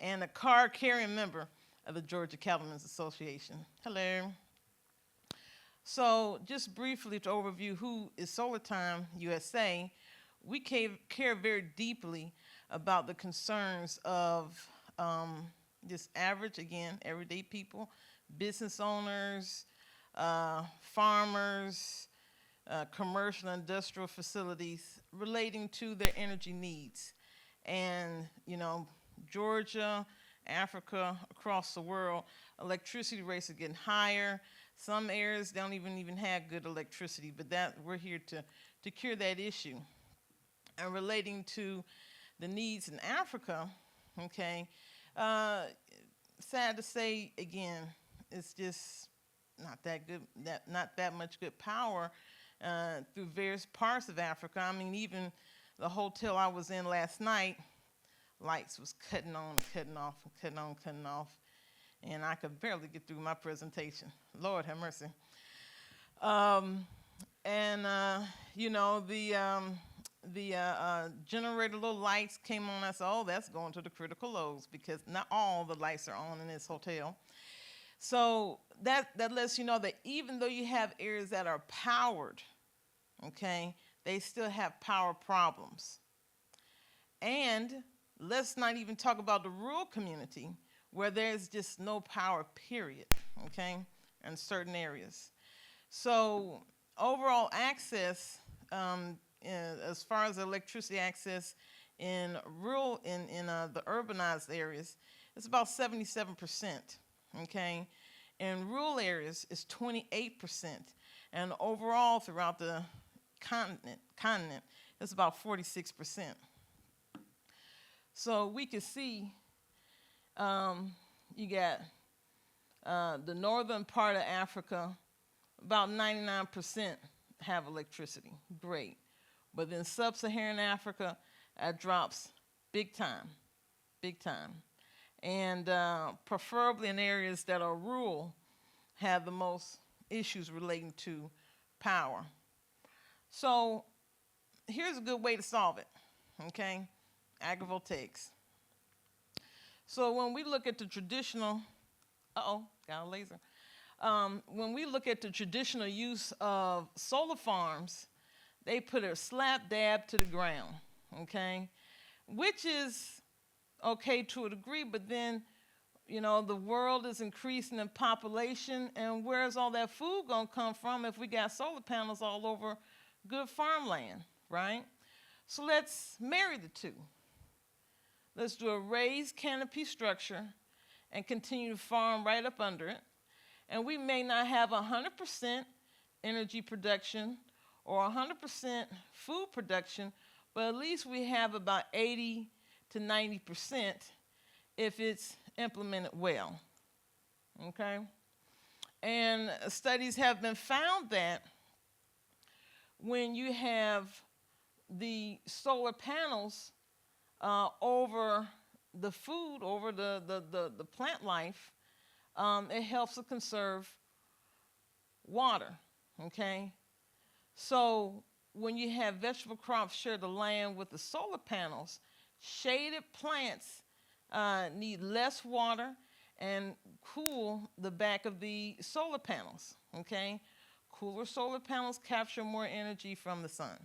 and a card-carrying member of the Georgia Cattlemen's Association. Hello. So just briefly to overview who is Solar Time USA, we care very deeply about the concerns of just average, again, everyday people, business owners, farmers, commercial and industrial facilities relating to their energy needs. And, Georgia, Africa, across the world, electricity rates are getting higher. Some areas don't even have good electricity, but we're here to cure that issue. And relating to the needs in Africa, okay, sad to say, again, it's just not that good, not that much good power through various parts of Africa. I mean, even the hotel I was in last night, lights was cutting on and cutting off and cutting on and cutting off. And I could barely get through my presentation. Lord have mercy. The generator little lights came on. I said, oh, that's going to the critical loads because not all the lights are on in this hotel. So that lets you know that even though you have areas that are powered, okay, they still have power problems. And let's not even talk about the rural community where there's just no power, period, okay, in certain areas. So overall access, as far as electricity access in rural, in the urbanized areas, it's about 77%, okay? In rural areas, it's 28%. And overall, throughout the continent, it's about 46%. So we can see you got the northern part of Africa, about 99% have electricity. Great. But then sub-Saharan Africa, that drops big time, big time. And preferably in areas that are rural, have the most issues relating to power. So here's a good way to solve it, okay? Agrivoltaics. So when we look at the traditional, got a laser. When we look at the traditional use of solar farms, they put a slap dab to the ground, okay? Which is okay to a degree, but then, you know, the world is increasing in population, and where's all that food gonna come from if we got solar panels all over good farmland, right? So let's marry the two. Let's do a raised canopy structure and continue to farm right up under it. And we may not have 100% energy production or 100% food production, but at least we have about 80 to 90% if it's implemented well, okay? And studies have been found that when you have the solar panels over the food, over the plant life, it helps to conserve water, okay? So when you have vegetable crops share the land with the solar panels, shaded plants need less water and cool the back of the solar panels, okay? Cooler solar panels capture more energy from the sun,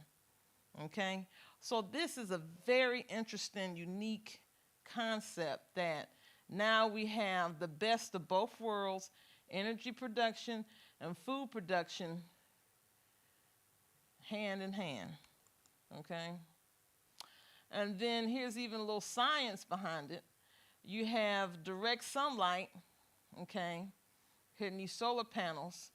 okay? So this is a very interesting, unique concept that now we have the best of both worlds, energy production and food production hand in hand, okay? And then here's even a little science behind it. You have direct sunlight, okay, hitting these solar panels.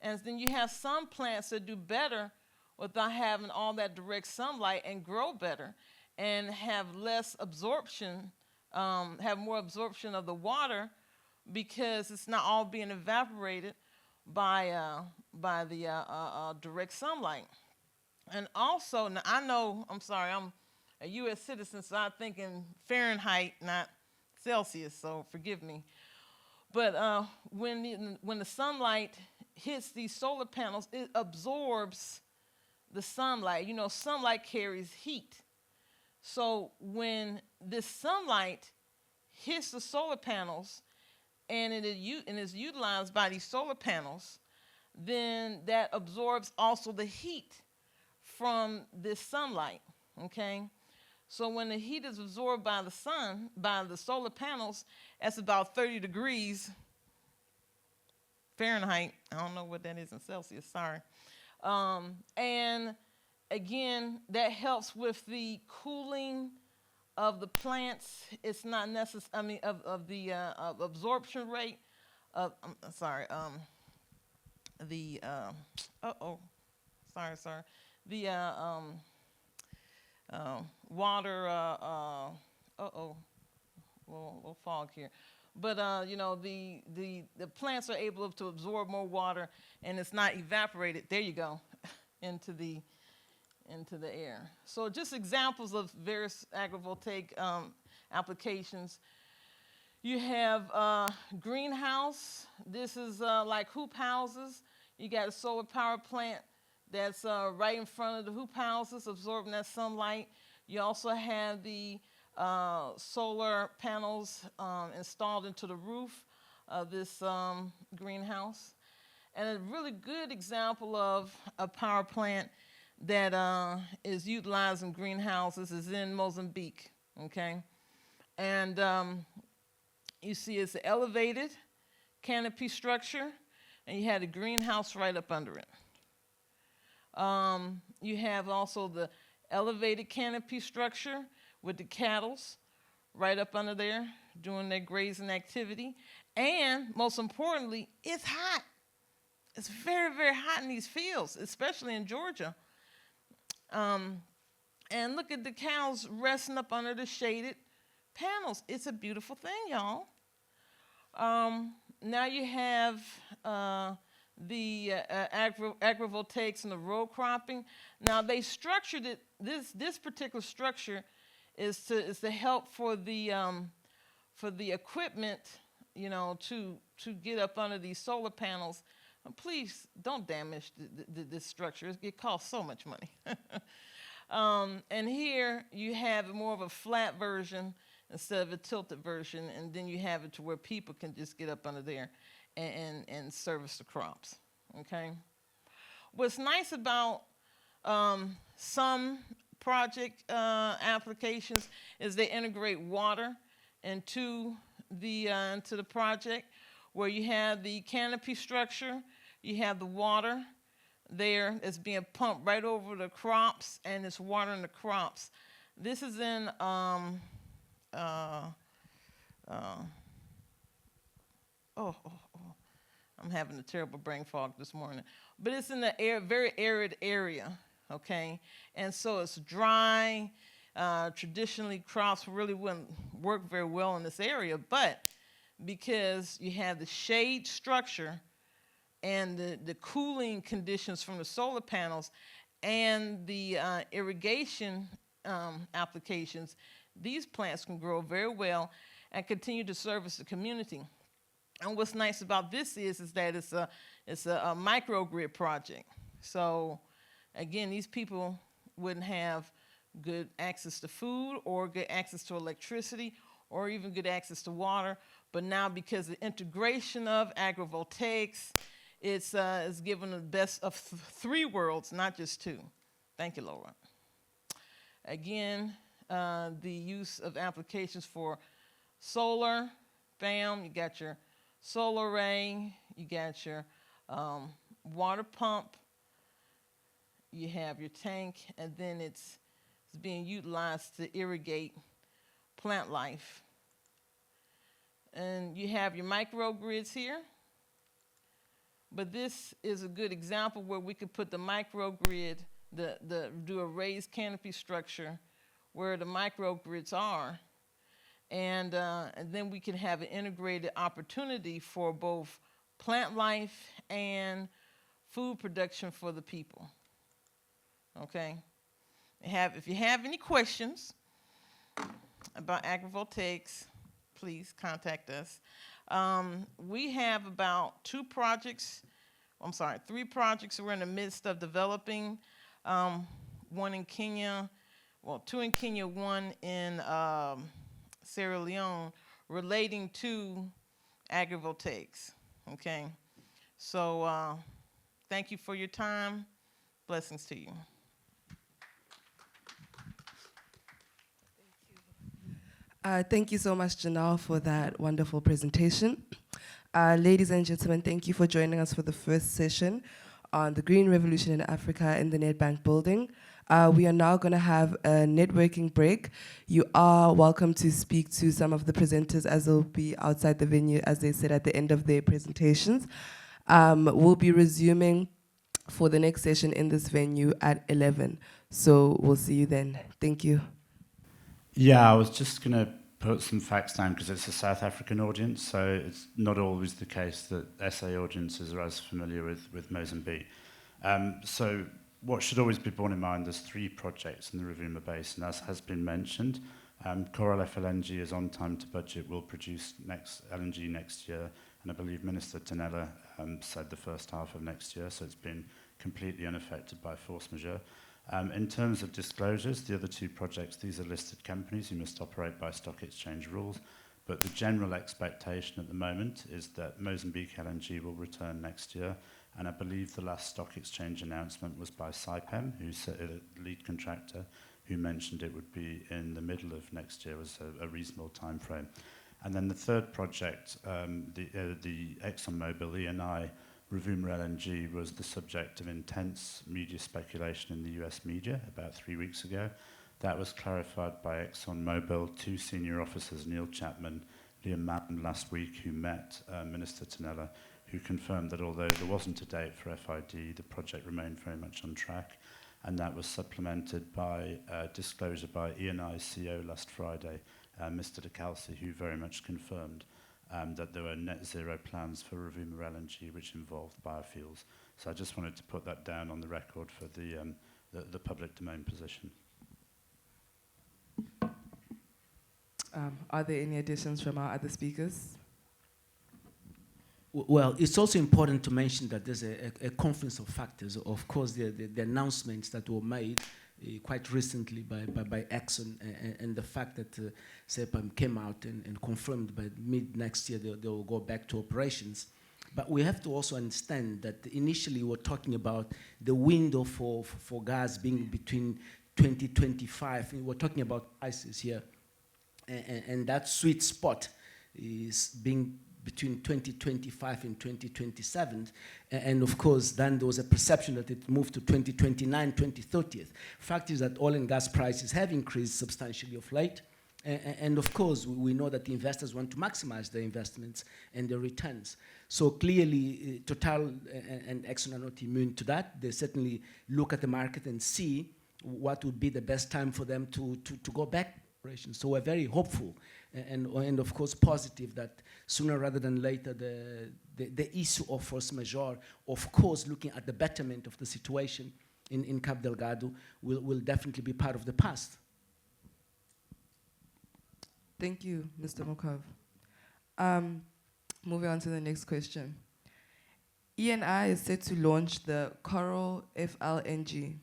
And then you have some plants that do better without having all that direct sunlight and grow better and have less absorption, have more absorption of the water because it's not all being evaporated by the direct sunlight. And also, now I know, I'm sorry, I'm a U.S. citizen, so I'm thinking Fahrenheit, not Celsius, so forgive me. But when the sunlight hits these solar panels, it absorbs the sunlight. You know, sunlight carries heat. So when this sunlight hits the solar panels and it is utilized by these solar panels, then that absorbs also the heat from this sunlight, okay? So when the heat is absorbed by the sun, by the solar panels, that's about 30 degrees Fahrenheit. I don't know what that is in Celsius, sorry. And again, that helps with the cooling of the plants. It's not necessary, I mean, of the absorption rate of, sorry, the, water, little fog here. But, you know, the plants are able to absorb more water and it's not evaporated, there you go, into the air. So just examples of various agrivoltaic applications. You have greenhouse. This is like hoop houses. You got a solar power plant that's right in front of the hoop houses, absorbing that sunlight. You also have the solar panels installed into the roof of this greenhouse. And a really good example of a power plant that is utilizing greenhouses is in Mozambique, okay? And you see it's an elevated canopy structure, and you had a greenhouse right up under it. You have also the elevated canopy structure with the cattle right up under there doing their grazing activity. And most importantly, it's hot. It's very, very hot in these fields, especially in Georgia. And look at the cows resting up under the shaded panels. It's a beautiful thing, y'all. Now you have the agrivoltaics and the row cropping. Now they structured it. This particular structure is to help for the equipment, you know, to get up under these solar panels. Please don't damage this structure. It costs so much money. And here you have more of a flat version instead of a tilted version, and then you have it to where people can just get up under there and service the crops, okay? What's nice about some project applications is they integrate water into the project, where you have the canopy structure, you have the water there that's being pumped right over the crops, and it's watering the crops. This is in I'm having a terrible brain fog this morning. But it's in a very arid area, okay? And so it's dry. Traditionally, crops really wouldn't work very well in this area, but because you have the shade structure and the cooling conditions from the solar panels and the irrigation applications, these plants can grow very well and continue to service the community. And what's nice about this is that it's a microgrid project. So again, these people wouldn't have good access to food or good access to electricity or even good access to water. But now, because of the integration of agrivoltaics, it's given the best of three worlds, not just two. Thank you, Laura. Again, the use of applications for solar, bam, you got your solar array, you got your water pump, you have your tank, and then it's being utilized to irrigate plant life. And you have your microgrids here. But this is a good example where we could put the microgrid, do a raised canopy structure where the microgrids are. And then we can have an integrated opportunity for both plant life and food production for the people. Okay? If you have any questions about agrivoltaics, please contact us. We have about 3 projects we're in the midst of developing. One in Kenya, 2 in Kenya, 1 in Sierra Leone, relating to agrivoltaics, okay? So thank you for your time. Blessings to you. Thank you so much, Janelle, for that wonderful presentation. Ladies and gentlemen, thank you for joining us for the first session on the Green Revolution in Africa in the Nedbank building. We are now going to have a networking break. You are welcome to speak to some of the presenters, as they'll be outside the venue, as they said at the end of their presentations. We'll be resuming for the next session in this venue at 11. So we'll see you then. Thank you. Yeah, I was just going to put some facts down because it's a South African audience, so it's not always the case that SA audiences are as familiar with Mozambique. So what should always be borne in mind, there's 3 projects in the Rovuma Basin, as has been mentioned. Coral FLNG is on time to budget, will produce LNG next year, and I believe Minister Tanella said the first half of next year, so it's been completely unaffected by force majeure. In terms of disclosures, the other 2 projects, these are listed companies who must operate by stock exchange rules, but the general expectation at the moment is that Mozambique LNG will return next year, and I believe the last stock exchange announcement was by Saipem, who's the lead contractor, who mentioned it would be in the middle of next year was a reasonable time frame. And then the third project, the ExxonMobil ENI Rovuma LNG, was the subject of intense media speculation in the US media about 3 weeks ago. That was clarified by ExxonMobil, 2 senior officers, Neil Chapman, Liam Matten, last week, who met Minister Tonella, who confirmed that although there wasn't a date for FID, the project remained very much on track. And that was supplemented by disclosure by ENI's CEO last Friday, Mr. De Calci, who very much confirmed that there were net zero plans for Rovuma LNG, which involved biofuels. So I just wanted to put that down on the record for the public domain position. Are there any additions from our other speakers? Well, it's also important to mention that there's a confluence of factors. Of course, the announcements that were made quite recently by Exxon and the fact that CEPAM came out and confirmed by mid next year they will go back to operations. But we have to also understand that initially we're talking about the window for gas being between 2025. We're talking about prices here. And that sweet spot is being between 2025 and 2027. And of course, then there was a perception that it moved to 2029, 2030. Fact is that oil and gas prices have increased substantially of late. And of course, we know that the investors want to maximize their investments and their returns. So clearly, Total and Exxon are not immune to that. They certainly look at the market and see what would be the best time for them to go back. So we're very hopeful and of course positive that sooner rather than later the issue of force majeure, of course looking at the betterment of the situation in Cabo Delgado will definitely be part of the past. Thank you, Mr. Mucave. Moving on to the next question. ENI is set to launch the Coral FLNG.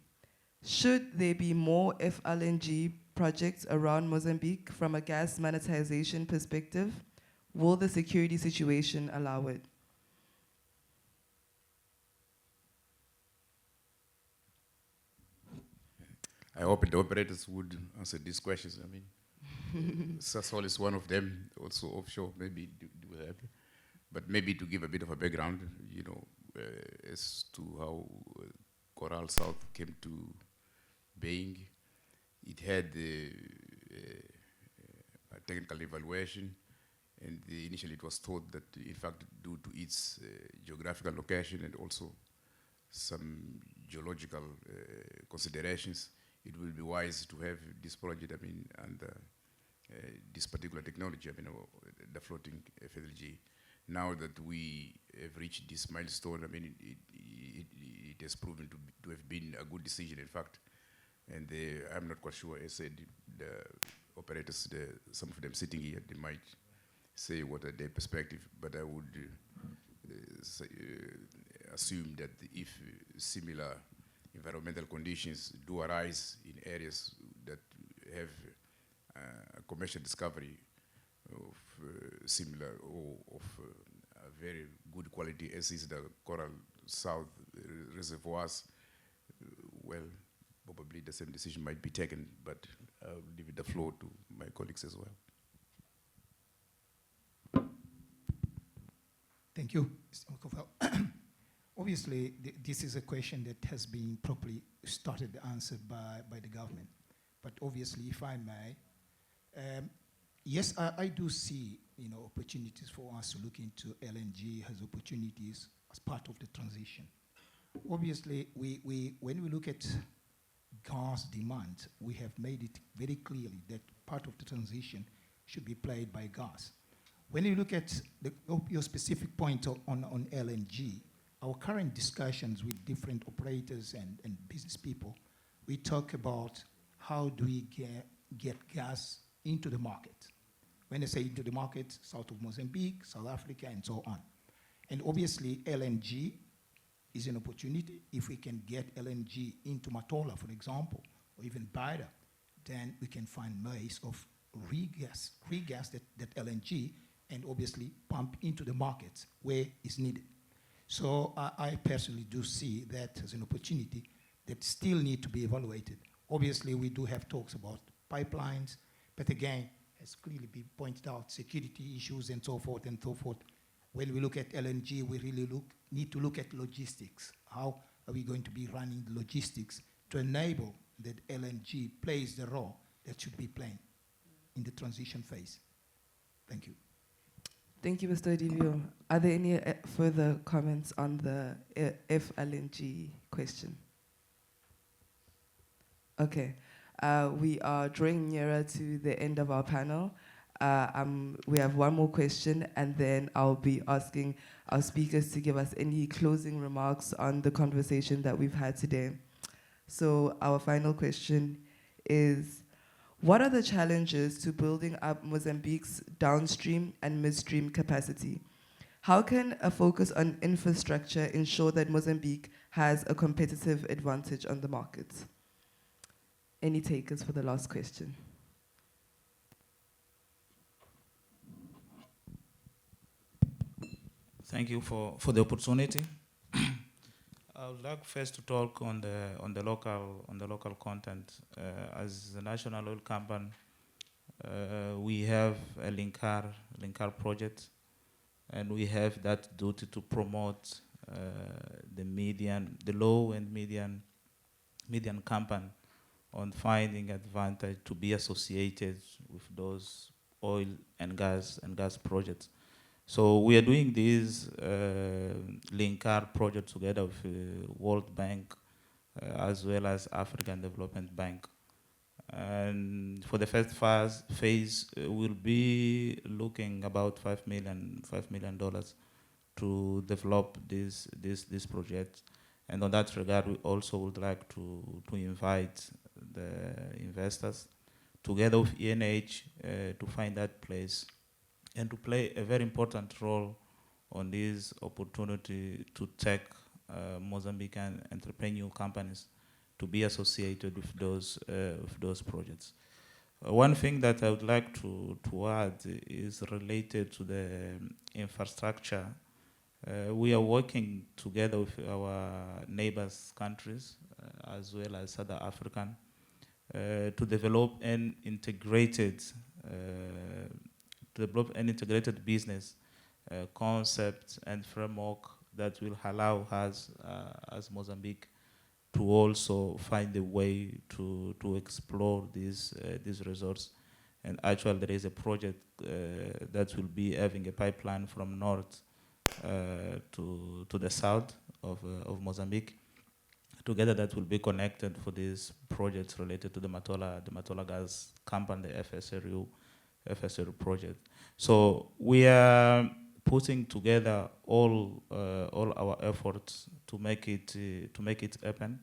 Should there be more FLNG projects around Mozambique from a gas monetization perspective? Will the security situation allow it? I hope the operators would answer these questions. I mean, Sasol is one of them, also offshore, maybe do have. But maybe to give a bit of a background, you know, as to how Coral South came to being. It had a technical evaluation, and initially it was thought that, in fact, due to its geographical location and also some geological considerations, it will be wise to have this project, I mean, under this particular technology, I mean, the floating FLG. Now that we have reached this milestone, I mean, it has proven to have been a good decision, in fact. And I'm not quite sure, I said, the operators, some of them sitting here, they might say what are their perspective, but I would assume that if similar environmental conditions do arise in areas that have a commercial discovery of similar or of a very good quality, as is the Coral South reservoirs, well, probably the same decision might be taken, but I'll leave the floor to my colleagues as well. Thank you, Mr. Mucave. Obviously, this is a question that has been properly started answered by the government. But obviously, if I may, yes, I do see, you know, opportunities for us to look into LNG as opportunities as part of the transition. Obviously, when we look at gas demand, we have made it very clearly that part of the transition should be played by gas. When you look at your specific point on LNG, our current discussions with different operators and business people, we talk about how do we get gas into the market. When I say into the market, south of Mozambique, South Africa, and so on. And obviously, LNG is an opportunity. If we can get LNG into Matola, for example, or even Beira, then we can find ways of regas that LNG and obviously pump into the markets where it's needed. So I personally do see that as an opportunity that still need to be evaluated. Obviously, we do have talks about pipelines, but again, as clearly been pointed out, security issues and so forth and so forth. When we look at LNG, we really need to look at logistics. How are we going to be running the logistics to enable that LNG plays the role that should be playing in the transition phase. Thank you. Thank you, Mr. Odivio. Are there any further comments on the FLNG question? Okay. We are drawing nearer to the end of our panel. We have one more question, and then I'll be asking our speakers to give us any closing remarks on the conversation that we've had today. So our final question is, what are the challenges to building up Mozambique's downstream and midstream capacity? How can a focus on infrastructure ensure that Mozambique has a competitive advantage on the market? Any takers for the last question? Thank you for the opportunity. I would like first to talk on the local content. As a national oil company, we have a Linkar project, and we have that duty to promote the low and median company on finding advantage to be associated with those oil and gas projects. So we are doing this Linkar project together with World Bank as well as African Development Bank. And for the first phase, we'll be looking about $5 million to develop this project. And on that regard, we also would like to invite the investors together with ENH to find that place and to play a very important role on this opportunity to take Mozambican entrepreneurial companies to be associated with those projects. One thing that I would like to add is related to the infrastructure. We are working together with our neighbors countries as well as South African to develop an integrated business concept and framework that will allow us as Mozambique to also find a way to explore these resources. And actually there is a project that will be having a pipeline from north to the south of Mozambique. Together that will be connected for these projects related to the Matola Gas Company, the FSRU project. So we are putting together all our efforts to make it happen.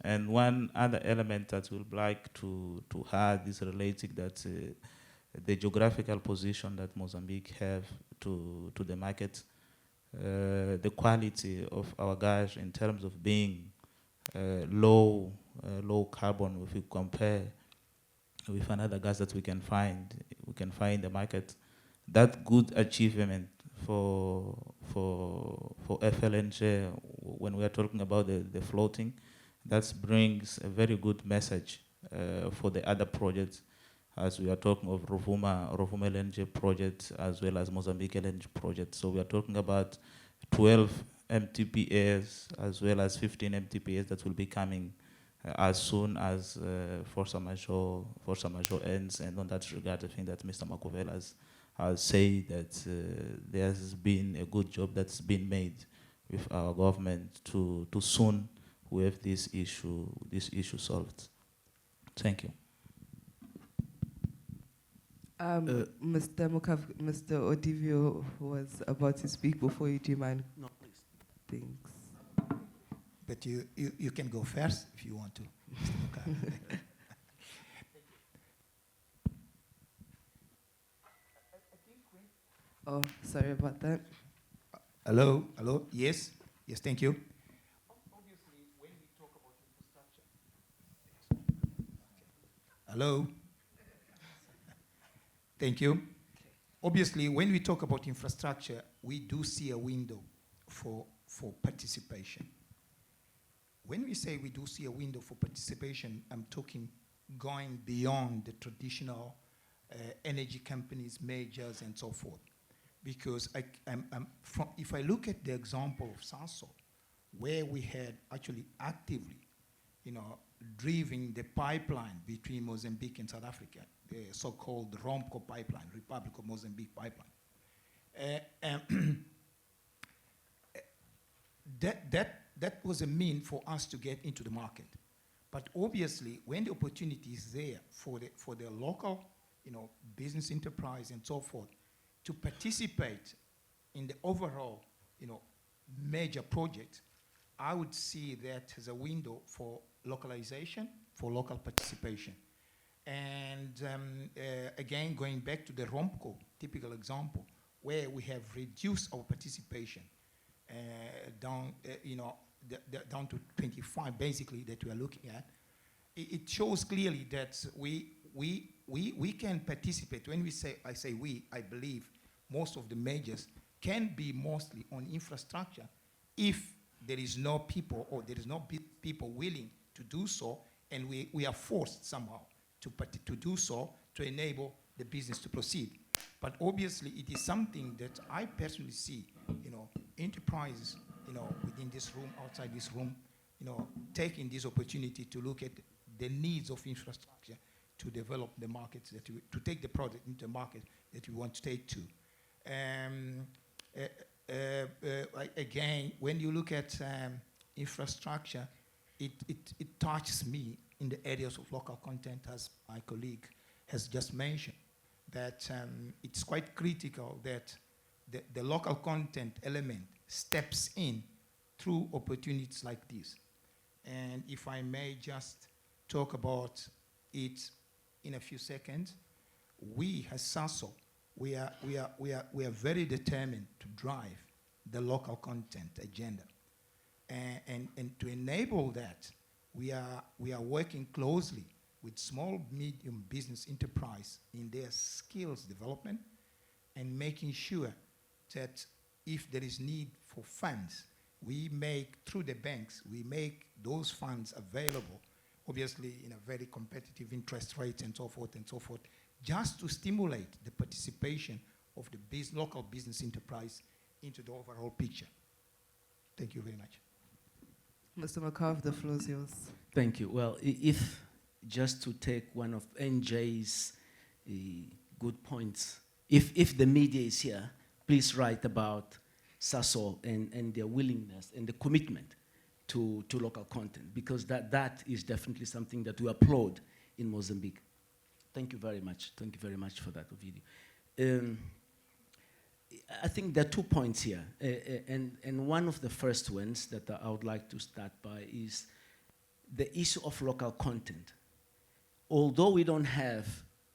And one other element that we would like to add is related that the geographical position that Mozambique have to the market, the quality of our gas in terms of being low carbon if you compare with another gas that we can find in the market. That good achievement for FLNG when we are talking about the floating, that brings a very good message for the other projects, as we are talking of Rovuma LNG project as well as Mozambique LNG project. So we are talking about 12 MTPAs as well as 15 MTPAs that will be coming as soon as force majeure ends. And on that regard, I think that Mr. Macuvele has said that there has been a good job that's been made with our government to soon have this issue solved. Thank you. Mr. Mucave, Mr. Odivio was about to speak before you. Do you mind? No, please. Thanks. But you can go first if you want to, Mr. Mucave. Oh, sorry about that. Hello? Yes, thank you. Obviously, when we talk about infrastructure. Hello? Thank you. Obviously, when we talk about infrastructure, we do see a window for participation. When we say we do see a window for participation, I'm talking going beyond the traditional energy companies, majors, and so forth. Because if I look at the example of Sanso, where we had actually actively, driving the pipeline between Mozambique and South Africa, the so-called ROMCO pipeline, Republic of Mozambique pipeline. That was a mean for us to get into the market. But obviously, when the opportunity is there for the local, business enterprise and so forth, to participate in the overall, major project, I would see that as a window for localization, for local participation. And again, going back to the ROMCO typical example, where we have reduced our participation down, down to 25, basically, that we are looking at. It shows clearly that we can participate. When I say we, I believe most of the majors can be mostly on infrastructure if there is no people or there is no people willing to do so, and we are forced somehow to do so to enable the business to proceed. But obviously, it is something that I personally see, enterprises, within this room, outside this room, taking this opportunity to look at the needs of infrastructure to develop the markets to take the product into the market that we want to take to. Again, when you look at infrastructure, it touches me in the areas of local content, as my colleague has just mentioned, that it's quite critical that the local content element steps in through opportunities like this. And if I may just talk about it in a few seconds, we as SASO, we are very determined to drive the local content agenda. And to enable that, we are working closely with small, medium business enterprise in their skills development and making sure that if there is need for funds, we make, through the banks, we make those funds available, obviously in a very competitive interest rate and so forth, just to stimulate the participation of the local business enterprise into the overall picture. Thank you very much. Mr. Mucave, the floor is yours. Thank you. Well, if just to take one of NJ's good points, if the media is here, please write about SASO and their willingness and the commitment to local content, because that is definitely something that we applaud in Mozambique. Thank you very much. Thank you very much for that, Ovidio. I think there are 2 points here, and one of the first ones that I would like to start by is the issue of local content. Although we don't have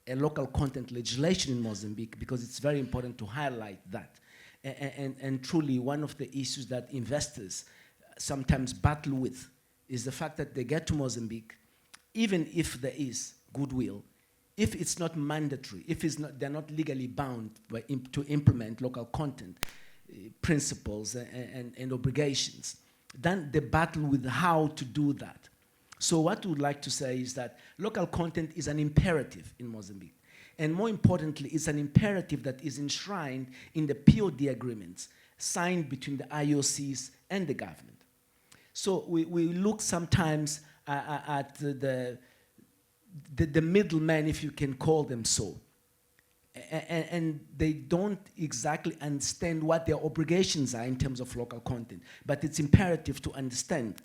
a local content legislation in Mozambique, because it's very important to highlight that, and truly one of the issues that investors sometimes battle with is the fact that they get to Mozambique, even if there is goodwill, if it's not mandatory, if they're not legally bound to implement local content principles and obligations, then they battle with how to do that. So what we would like to say is that local content is an imperative in Mozambique. And more importantly, it's an imperative that is enshrined in the POD agreements signed between the IOCs and the government. So we look sometimes at the middlemen, if you can call them so, and they don't exactly understand what their obligations are in terms of local content. But it's imperative to understand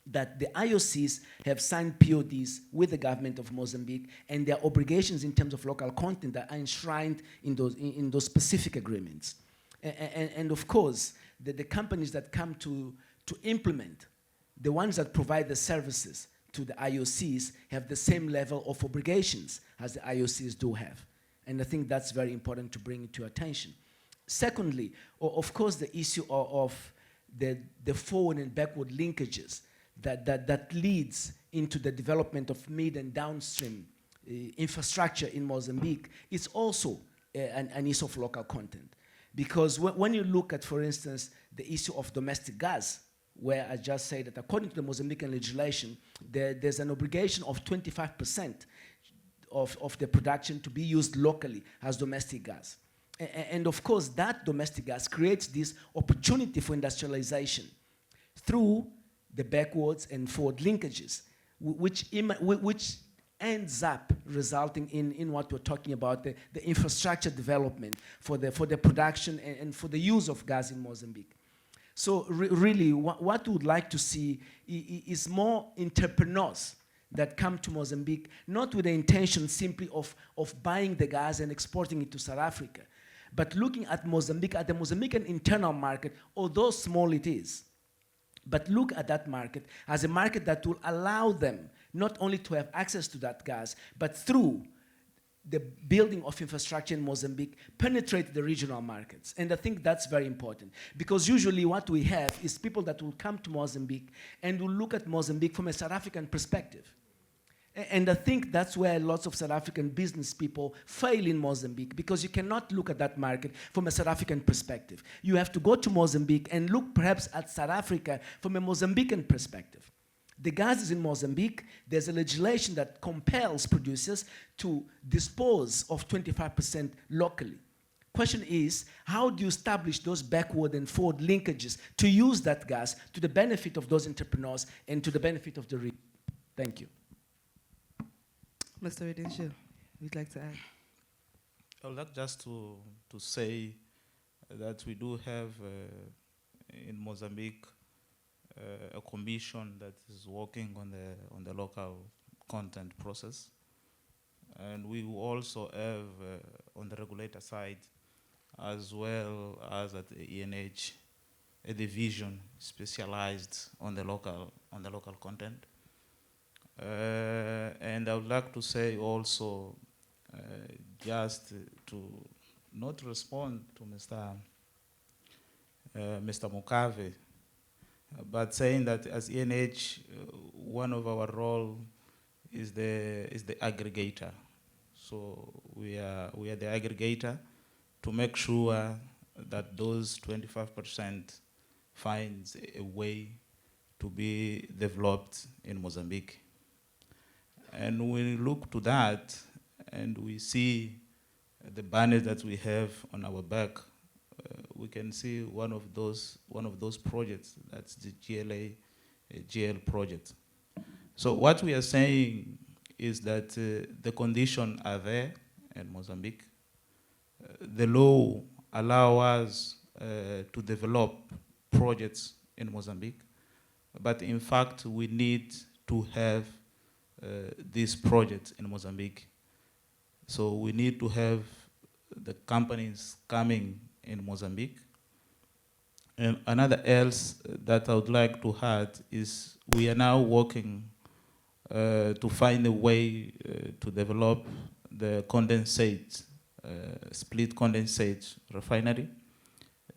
that the IOCs have signed PODs with the government of Mozambique, and their obligations in terms of local content are enshrined in those specific agreements. And of course, the companies that come to implement, the ones that provide the services to the IOCs, have the same level of obligations as the IOCs do have. And I think that's very important to bring to attention. Secondly, of course, the issue of the forward and backward linkages that leads into the development of mid and downstream infrastructure in Mozambique is also an issue of local content. Because when you look at, for instance, the issue of domestic gas, where I just say that according to the Mozambican legislation, there's an obligation of 25% of the production to be used locally as domestic gas. And of course, that domestic gas creates this opportunity for industrialization through the backwards and forward linkages, which ends up resulting in what we're talking about, the infrastructure development for the production and for the use of gas in Mozambique. So really, what we would like to see is more entrepreneurs that come to Mozambique, not with the intention simply of buying the gas and exporting it to South Africa, but looking at Mozambique, at the Mozambican internal market, although small it is. But look at that market as a market that will allow them not only to have access to that gas, but through the building of infrastructure in Mozambique, penetrate the regional markets. And I think that's very important, because usually what we have is people that will come to Mozambique and will look at Mozambique from a South African perspective. And I think that's where lots of South African business people fail in Mozambique, because you cannot look at that market from a South African perspective. You have to go to Mozambique and look perhaps at South Africa from a Mozambican perspective. The gas is in Mozambique. There's a legislation that compels producers to dispose of 25% locally. Question is, how do you establish those backward and forward linkages to use that gas to the benefit of those entrepreneurs and to the benefit of the region? Thank you. Mr. Rudencio, would like to add? I would like just to say that we do have in Mozambique a commission that is working on the local content process, and we also have on the regulator side, as well as at the ENH, a division specialized on the local content. And I would like to say also, just to not respond to Mr. Mucave, but saying that as ENH, one of our role is the aggregator. So we are the aggregator to make sure that those 25% finds a way to be developed in Mozambique. And when we look to that and we see the banners that we have on our back, we can see one of those projects. That's the GL project. So what we are saying is that the conditions are there in Mozambique. The law allows us to develop projects in Mozambique, but in fact we need to have these projects in Mozambique. So we need to have the companies coming in Mozambique. And another else that I would like to add is we are now working to find a way to develop the condensate, split condensate refinery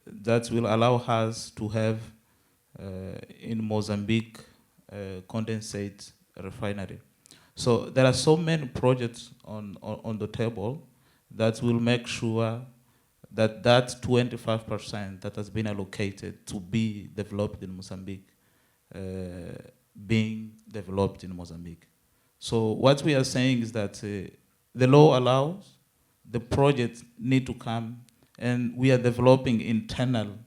that will allow us to have in Mozambique condensate refinery. So there are so many projects on the table that will make sure that 25% that has been allocated to be developed in Mozambique, being developed in Mozambique. So what we are saying is that the law allows, the projects need to come, and we are developing internal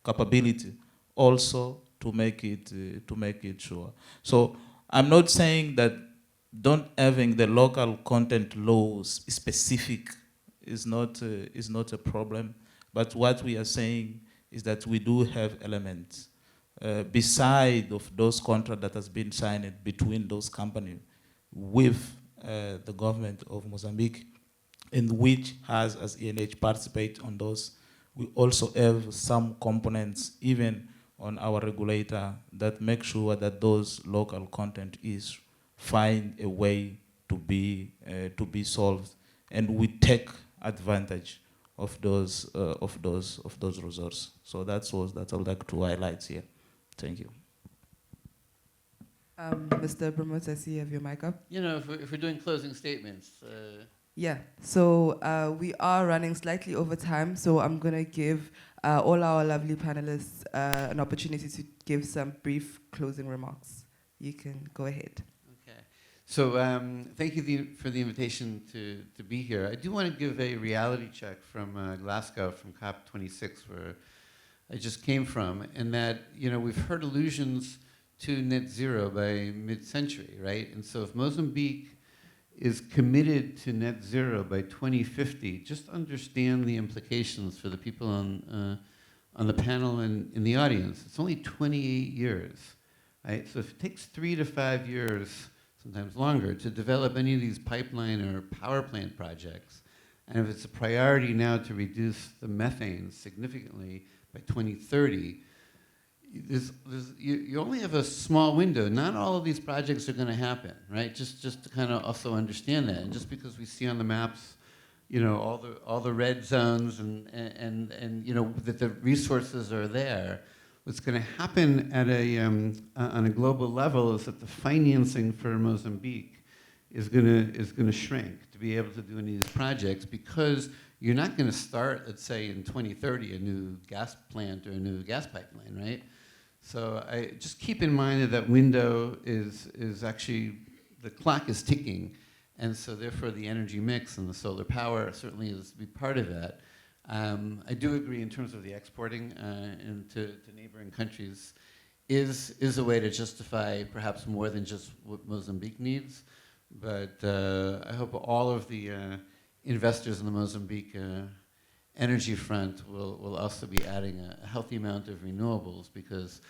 capability also to make it sure. So I'm not saying that don't having the local content laws specific is not a problem, but what we are saying is that we do have elements beside of those contracts that has been signed between those companies with the government of Mozambique, in which has, as ENH, participate on those. We also have some components even on our regulator that make sure that those local content is find a way to be solved, and we take advantage of those resources. So that's what I would like to highlight here. Thank you. Mr. Abramowitz, I see you have your mic up. You know, if we're doing closing statements. Yeah, so we are running slightly over time, so I'm going to give all our lovely panelists an opportunity to give some brief closing remarks. You can go ahead. Okay. So thank you for the invitation to be here. I do want to give a reality check from Glasgow, from COP26, where I just came from, and that, you know, we've heard allusions to net zero by mid-century, right? And so if Mozambique is committed to net zero by 2050, just understand the implications for the people on the panel and in the audience. It's only 28 years, right? So if it takes 3 to 5 years, sometimes longer, to develop any of these pipeline or power plant projects, and if it's a priority now to reduce the methane significantly by 2030, you only have a small window. Not all of these projects are going to happen, right? Just to kind of also understand that. And just because we see on the maps, you know, all the red zones and you know that the resources are there, what's going to happen at on a global level is that the financing for Mozambique is going to shrink to be able to do any of these projects, because you're not going to start, let's say, in 2030 a new gas plant or a new gas pipeline, right? So I just keep in mind that that window is actually, the clock is ticking, and so therefore the energy mix and the solar power certainly is to be part of that. I do agree in terms of the exporting into neighboring countries is a way to justify perhaps more than just what Mozambique needs, but I hope all of the investors in the Mozambique energy front will also be adding a healthy amount of renewables, because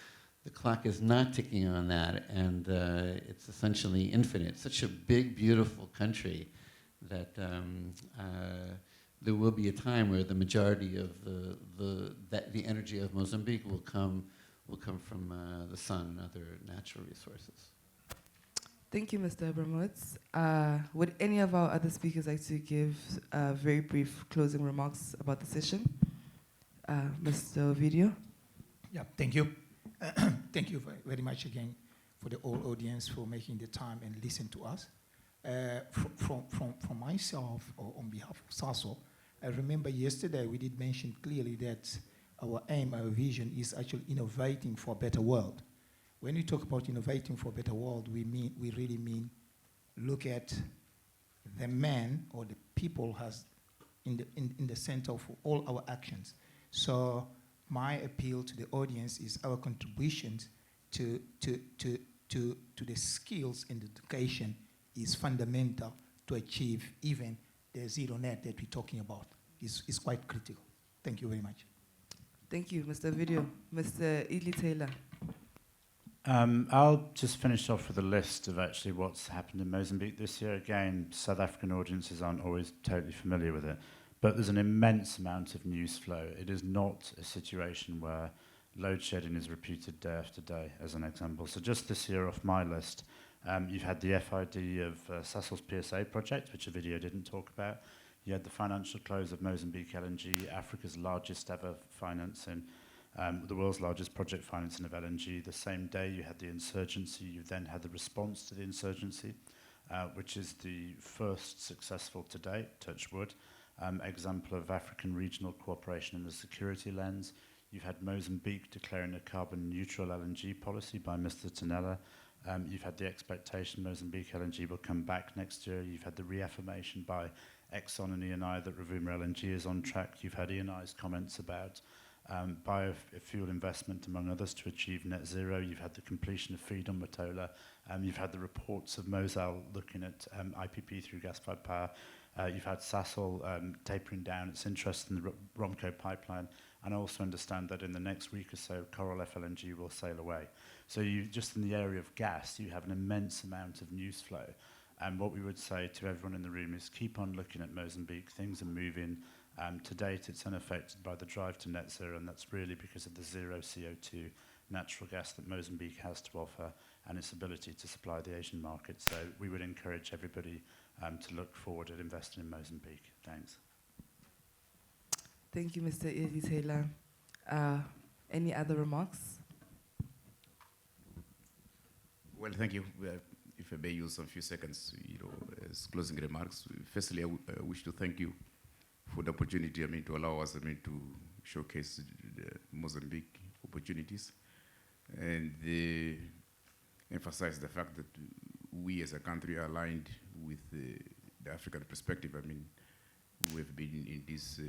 the clock is not ticking on that, and it's essentially infinite. It's such a big, beautiful country that there will be a time where the majority of the energy of Mozambique will come from the sun and other natural resources. Thank you, Mr. Abramowitz. Would any of our other speakers like to give very brief closing remarks about the session? Mr. Ovidio? Yeah, thank you. Thank you very much again for the whole audience for making the time and listen to us. From myself, or on behalf of SASO, I remember yesterday we did mention clearly that our aim, our vision is actually innovating for a better world. When we talk about innovating for a better world, we really mean look at the man or the people has in the center of all our actions. So my appeal to the audience is our contributions to the skills and education is fundamental to achieve even the zero net that we're talking about. Is quite critical. Thank you very much. Thank you, Mr. Video. Mr. Eardley Taylor. I'll just finish off with a list of actually what's happened in Mozambique this year. Again, South African audiences aren't always totally familiar with it, but there's an immense amount of news flow. It is not a situation where load shedding is repeated day after day, as an example. So just this year off my list, you've had the FID of Sasol's PSA project, which the video didn't talk about. You had the financial close of Mozambique LNG, Africa's largest ever financing, the world's largest project financing of LNG. The same day you had the insurgency, you then had the response to the insurgency, which is the first successful to date, touch wood, example of African regional cooperation in the security lens. You've had Mozambique declaring a carbon neutral LNG policy by Mr. Tanella. You've had the expectation Mozambique LNG will come back next year. You've had the reaffirmation by Exxon and Eni that Rovuma LNG is on track. You've had Eni's comments about biofuel investment, among others, to achieve net zero. You've had the completion of FEED on Matola. You've had the reports of Mosal looking at IPP through gas-fired power. You've had Sasol tapering down its interest in the Romco pipeline, and I also understand that in the next week or so, Coral FLNG will sail away. So you just in the area of gas, you have an immense amount of news flow. And what we would say to everyone in the room is keep on looking at Mozambique. Things are moving. To date, it's unaffected by the drive to net zero, and that's really because of the zero CO2 natural gas that Mozambique has to offer and its ability to supply the Asian market. So we would encourage everybody to look forward at investing in Mozambique. Thanks. Thank you, Mr. Eardley Taylor. Any other remarks? Well, thank you. If I may use a few seconds, as closing remarks. Firstly, I wish to thank you for the opportunity, to allow us, to showcase the Mozambique opportunities and emphasize the fact that we as a country are aligned with the African perspective. We've been in this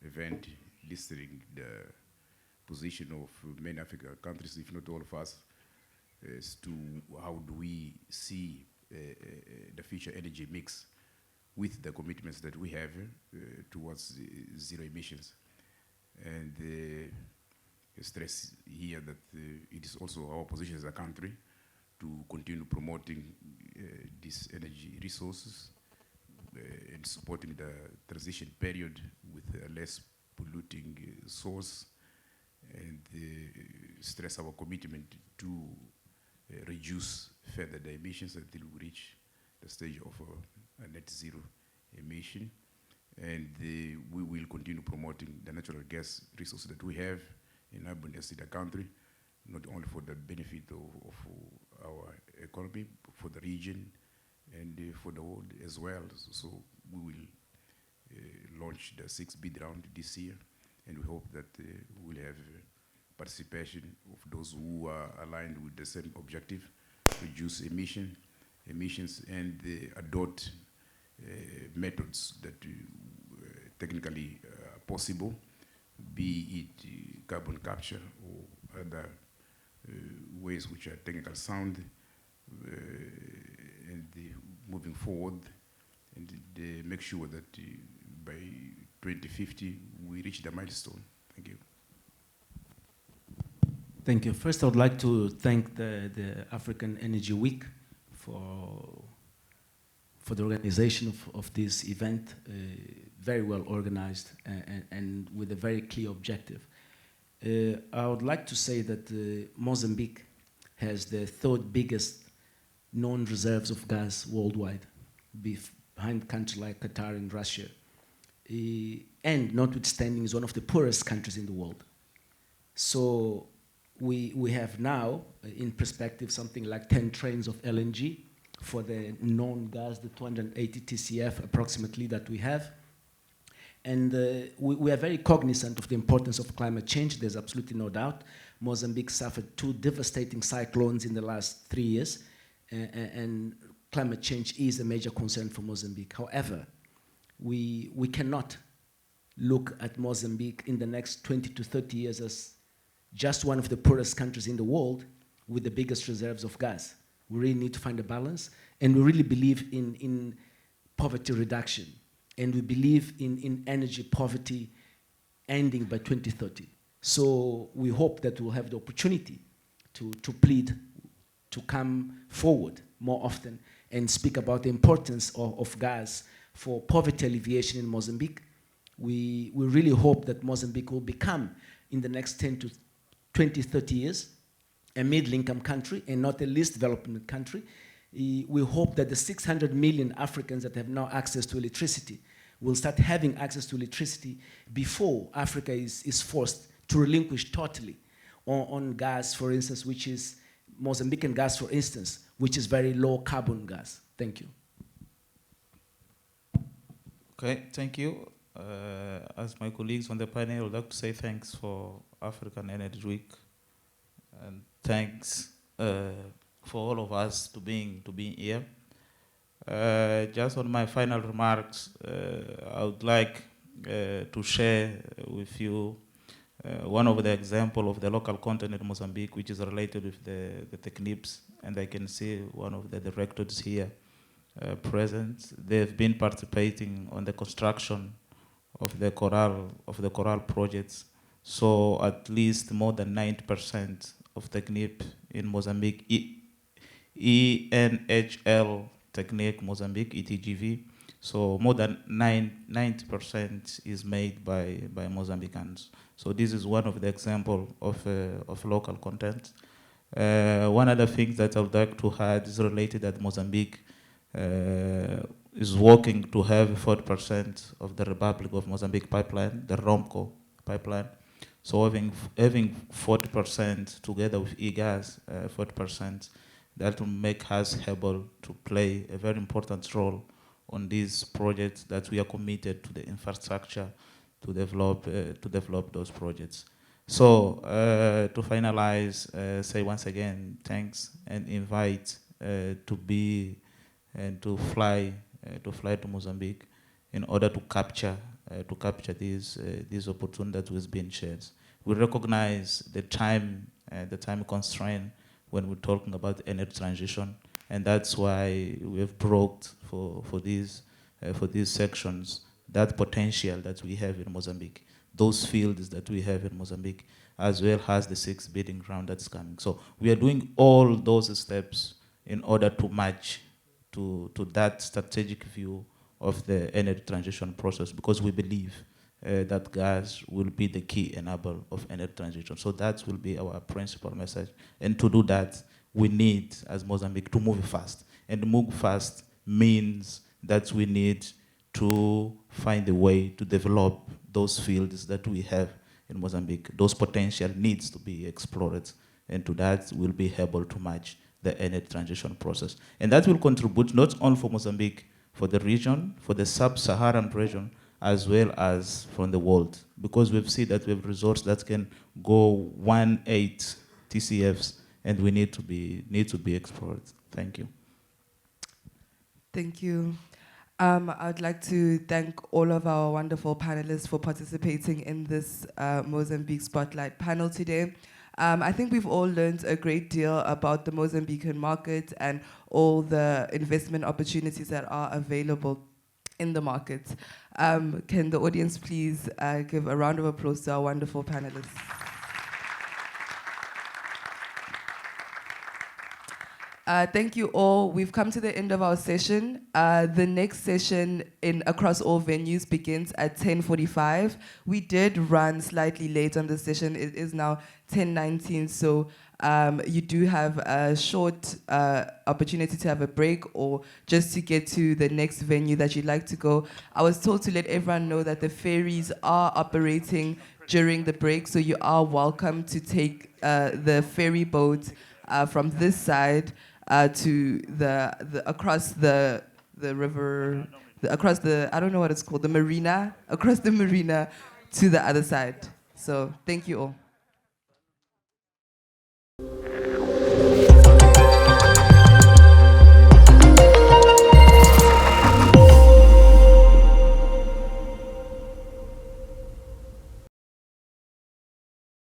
event listing the position of many African countries, if not all of us, as to how do we see the future energy mix with the commitments that we have towards zero emissions. And stress here that it is also our position as a country to continue promoting these energy resources and supporting the transition period with a less polluting source, and stress our commitment to reduce further the emissions until we reach the stage of a net zero emission. And we will continue promoting the natural gas resources that we have in abundance in the country, not only for the benefit of our economy, but for the region and for the world as well. So we will launch the 6th bid round this year, and we hope that we will have participation of those who are aligned with the same objective, reduce emissions and adopt methods that technically possible, be it carbon capture or other ways which are technical sound, and moving forward, and make sure that by 2050 we reach the milestone. Thank you. Thank you. First, I would like to thank the African Energy Week for the organization of this event, very well organized and with a very clear objective. I would like to say that Mozambique has the 3rd biggest known reserves of gas worldwide, behind countries like Qatar and Russia. And notwithstanding, is one of the poorest countries in the world. So we have now, in perspective, something like 10 trains of LNG for the known gas, the 280 TCF approximately that we have. And we are very cognizant of the importance of climate change. There's absolutely no doubt. Mozambique suffered 2 devastating cyclones in the last 3 years, and climate change is a major concern for Mozambique. However, we cannot look at Mozambique in the next 20 to 30 years as just one of the poorest countries in the world with the biggest reserves of gas. We really need to find a balance, and we really believe in poverty reduction, and we believe in energy poverty ending by 2030. So we hope that we'll have the opportunity to plead, to come forward more often and speak about the importance of gas for poverty alleviation in Mozambique. We really hope that Mozambique will become, in the next 10 to 20, 30 years, a middle-income country and not a least developing country. We hope that the 600 million Africans that have now access to electricity will start having access to electricity before Africa is forced to relinquish totally on gas, for instance, which is Mozambican gas, for instance, which is very low carbon gas. Thank you. Okay, thank you. As my colleagues on the panel, I would like to say thanks for African Energy Week, and thanks for all of us to being here. Just on my final remarks, I would like to share with you one of the example of the local content in Mozambique, which is related with the techniques, and I can see one of the directors here present. They've been participating on the construction of the coral projects. So at least more than 90% of technique in Mozambique, ENHL technique Mozambique, ETGV. So more than 90% is made by Mozambicans. So this is one of the example of local content. One other thing that I would like to add is related that Mozambique is working to have 40% of the Republic of Mozambique pipeline, the ROMCO pipeline. So having 40% together with e-gas, 40%, that will make us able to play a very important role on these projects that we are committed to the infrastructure to develop those projects. So to finalize, say once again, thanks, and invite to be and to fly to Mozambique in order to capture these opportunities that was being shared. We recognize the time constraint when we're talking about energy transition. And that's why we have brought for these sections that potential that we have in Mozambique, those fields that we have in Mozambique, as well as the 6 bidding ground that's coming. So we are doing all those steps in order to match to that strategic view of the energy transition process, because we believe that gas will be the key enabler of energy transition. So that will be our principal message. And to do that, we need, as Mozambique, to move fast. And move fast means that we need to find a way to develop those fields that we have in Mozambique. Those potential needs to be explored. And to that, we'll be able to match the energy transition process. And that will contribute not only for Mozambique, for the region, for the sub-Saharan region, as well as from the world. Because we've seen that we have resources that can go 1.8 TCFs, and we need to be explored. Thank you. Thank you. I'd like to thank all of our wonderful panelists for participating in this Mozambique Spotlight panel today. I think we've all learned a great deal about the Mozambican market and all the investment opportunities that are available in the market. Can the audience please give a round of applause to our wonderful panelists? Thank you all. We've come to the end of our session. The next session in across all venues begins at 10:45. We did run slightly late on the session. It is now 10:19, so you do have a short opportunity to have a break or just to get to the next venue that you'd like to go. I was told to let everyone know that the ferries are operating during the break, so you are welcome to take the ferry boat from this side to the across the river, across the, I don't know what it's called, the marina, across the marina to the other side. So thank you all.